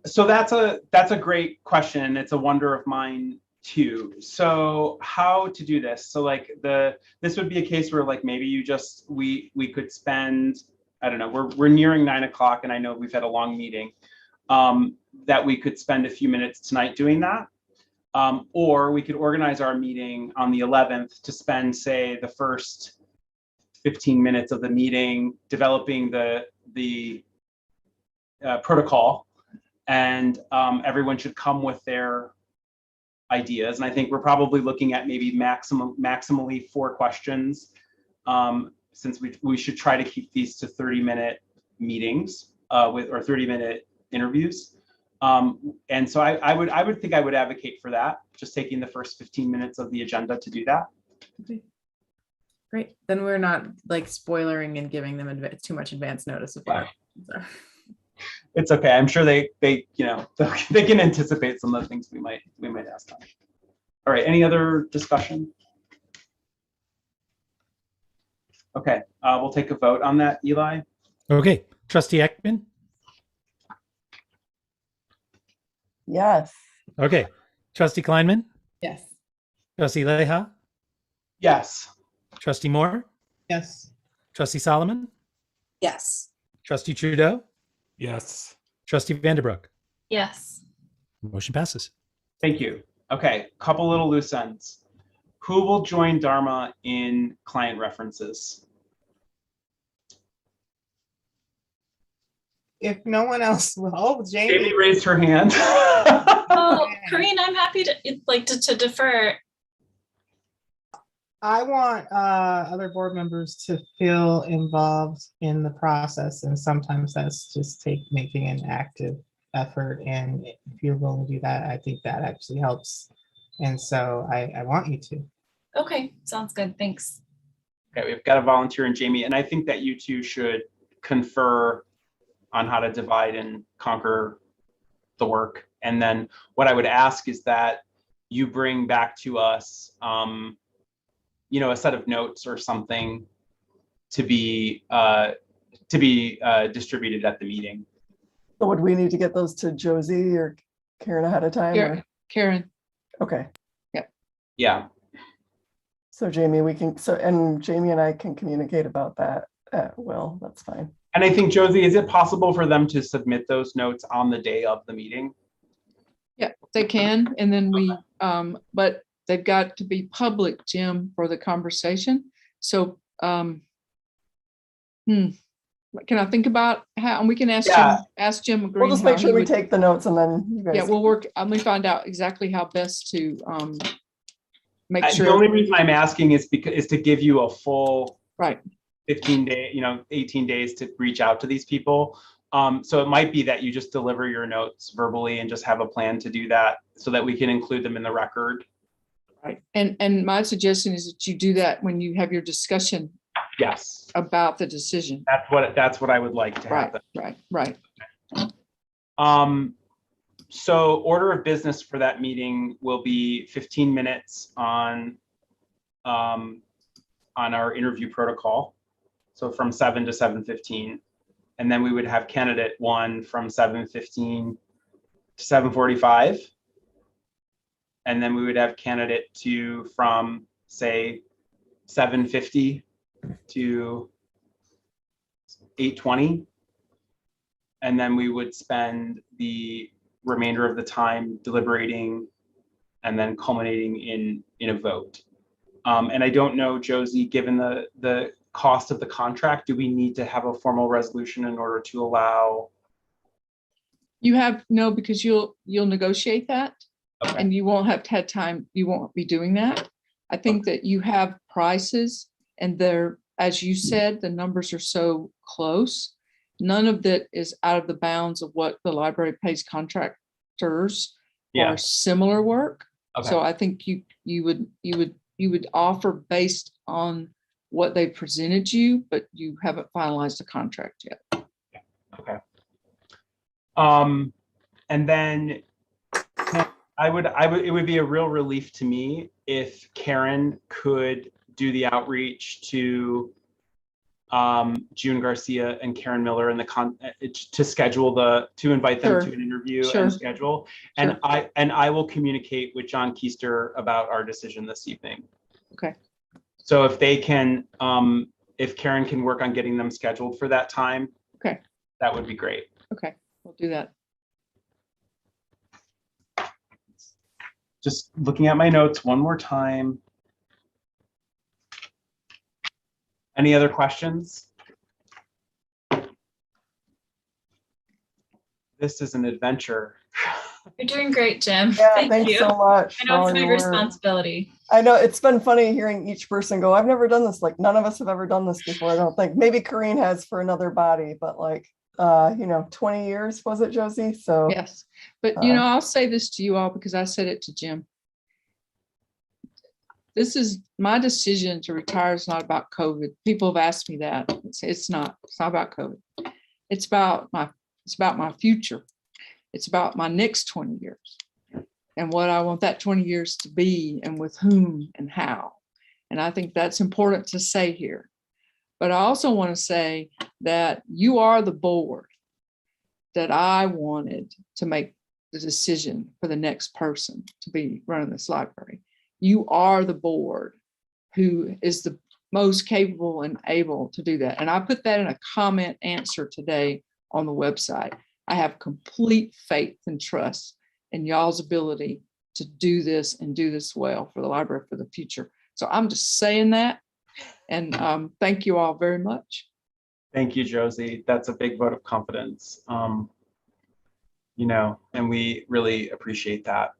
Speaker 1: So that's a great question. It's a wonder of mine too. So how to do this? So like this would be a case where like maybe we could spend, I don't know, we're nearing 9 o'clock and I know we've had a long meeting, that we could spend a few minutes tonight doing that. Or we could organize our meeting on the 11th to spend, say, the first 15 minutes of the meeting developing the protocol, and everyone should come with their ideas. And I think we're probably looking at maybe maximally 4 questions, since we should try to keep these to 30-minute meetings or 30-minute interviews. And so I would think I would advocate for that, just taking the first 15 minutes of the agenda to do that.
Speaker 7: Okay. Great. Then we're not like spoilering and giving them too much advance notice of that. So.
Speaker 1: It's okay. I'm sure they can anticipate some of the things we might ask them. All right. Any other discussion? Okay. We'll take a vote on that, Eli.
Speaker 2: Okay. Trustee Ekman?
Speaker 11: Yes.
Speaker 2: Okay. Trustee Kleinman?
Speaker 7: Yes.
Speaker 2: Trustee Leha?
Speaker 1: Yes.
Speaker 2: Trustee Moore?
Speaker 3: Yes.
Speaker 2: Trustee Solomon?
Speaker 12: Yes.
Speaker 2: Trustee Trudeau?
Speaker 5: Yes.
Speaker 2: Trustee Vanderbroek?
Speaker 4: Yes.
Speaker 2: Motion passes.
Speaker 1: Thank you. Okay. Couple little loose ends. Who will join Dharma in client references?
Speaker 3: If no one else will, oh, Jamie.
Speaker 1: Jamie raised her hand.
Speaker 4: Oh, Corinne, I'm happy to defer.
Speaker 3: I want other board members to feel involved in the process, and sometimes that's just making an active effort. And if you're willing to do that, I think that actually helps. And so I want you to.
Speaker 4: Okay, sounds good. Thanks.
Speaker 1: Okay, we've got a volunteer in Jamie, and I think that you two should confer on how to divide and conquer the work. And then what I would ask is that you bring back to us, a set of notes or something to be distributed at the meeting.
Speaker 11: So would we need to get those to Josie or Karen ahead of time? Or?
Speaker 6: Karen.
Speaker 11: Okay.
Speaker 1: Yeah.
Speaker 11: So Jamie, and Jamie and I can communicate about that at will. That's fine.
Speaker 1: And I think, Josie, is it possible for them to submit those notes on the day of the meeting?
Speaker 6: Yeah, they can. And then but they've got to be public, Jim, for the conversation. So can I think about how, and we can ask Jim Green.
Speaker 11: We'll just make sure we take the notes and then you guys.
Speaker 6: Yeah, we'll work. Let me find out exactly how best to make sure.
Speaker 1: The only reason I'm asking is to give you a full 15 day, 18 days to reach out to these people. So it might be that you just deliver your notes verbally and just have a plan to do that so that we can include them in the record.
Speaker 6: Right. And my suggestion is that you do that when you have your discussion.
Speaker 1: Yes.
Speaker 6: About the decision.
Speaker 1: That's what I would like to happen.
Speaker 6: Right.
Speaker 1: So order of business for that meeting will be 15 minutes on our interview protocol. So from 7 to 7:15. And then we would have candidate 1 from 7:15 to 7:45. And then we would have candidate 2 from, say, 7:50 to 8:20. And then we would spend the remainder of the time deliberating and then culminating in a vote. And I don't know, Josie, given the cost of the contract, do we need to have a formal resolution in order to allow?
Speaker 6: You have, no, because you'll negotiate that.
Speaker 1: Okay.
Speaker 6: And you won't have had time, you won't be doing that. I think that you have prices and they're, as you said, the numbers are so close. None of that is out of the bounds of what the library pays contractors for similar work.
Speaker 1: Okay.
Speaker 6: So I think you would offer based on what they presented you, but you haven't finalized the contract yet.
Speaker 1: Okay. And then it would be a real relief to me if Karen could do the outreach to June Garcia and Karen Miller and to schedule to invite them to an interview and schedule. And I will communicate with John Keister about our decision this evening.
Speaker 6: Okay.
Speaker 1: So if they can, if Karen can work on getting them scheduled for that time,
Speaker 6: okay,
Speaker 1: that would be great.
Speaker 6: Okay, we'll do that.
Speaker 1: Just looking at my notes one more time. Any other questions? This is an adventure.
Speaker 4: You're doing great, Jim.
Speaker 11: Yeah,
Speaker 4: Thank you
Speaker 11: so much.
Speaker 4: I know it's a
Speaker 11: for
Speaker 4: big
Speaker 11: your work.
Speaker 4: responsibility.
Speaker 11: I know it's been funny hearing each person go, I've never done this. Like none of us have ever done this before. I don't think. Maybe Corinne has for another body, but like, 20 years, was it, Josie? So
Speaker 6: yes, but I'll say this to you all because I said it to Jim. This is my decision to retire is not about COVID. People have asked me that. It's not about COVID. It's about my future. It's about my next 20 years and what I want that 20 years to be and with whom and how. And I think that's important to say here. But I also want to say that you are the board that I wanted to make the decision for the next person to be running this library. You are the board who is the most capable and able to do that. And I put that in a comment answer today on the website. I have complete faith and trust in y'all's ability to do this and do this well for the library for the future. So I'm just saying that. And thank you all very much.
Speaker 1: Thank you, Josie. That's a big vote of confidence. And we really appreciate that.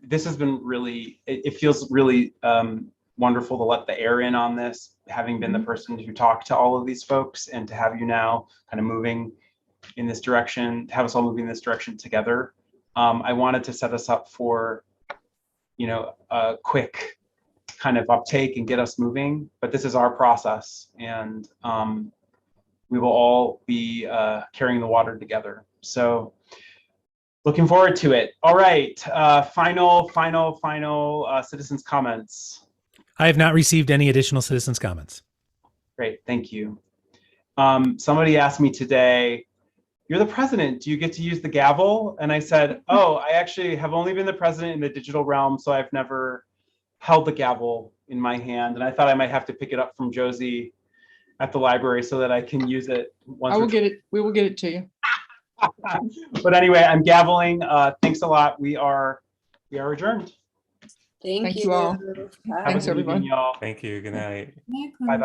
Speaker 1: This has been really, it feels really wonderful to let the air in on this, having been the person who talked to all of these folks and to have you now kind of moving in this direction, to have us all moving in this direction together. I wanted to set us up for, a quick kind of uptake and get us moving, but this is our process and we will all be carrying the water together. So looking forward to it. All right, final citizens' comments.
Speaker 2: I have not received any additional citizens' comments.
Speaker 1: Great, thank you. Somebody asked me today, you're the president, do you get to use the gavel? And I said, oh, I actually have only been the president in the digital realm, so I've never held the gavel in my hand. And I thought I might have to pick it up from Josie at the library so that I can use it once.
Speaker 6: I will get it. We will get it to you.
Speaker 1: But anyway, I'm gaveling. Thanks a lot. We are adjourned.
Speaker 12: Thank
Speaker 6: you all.
Speaker 12: Bye.
Speaker 6: Thanks, everyone.
Speaker 1: Y'all.
Speaker 5: Thank you. Good night.
Speaker 1: Bye-bye.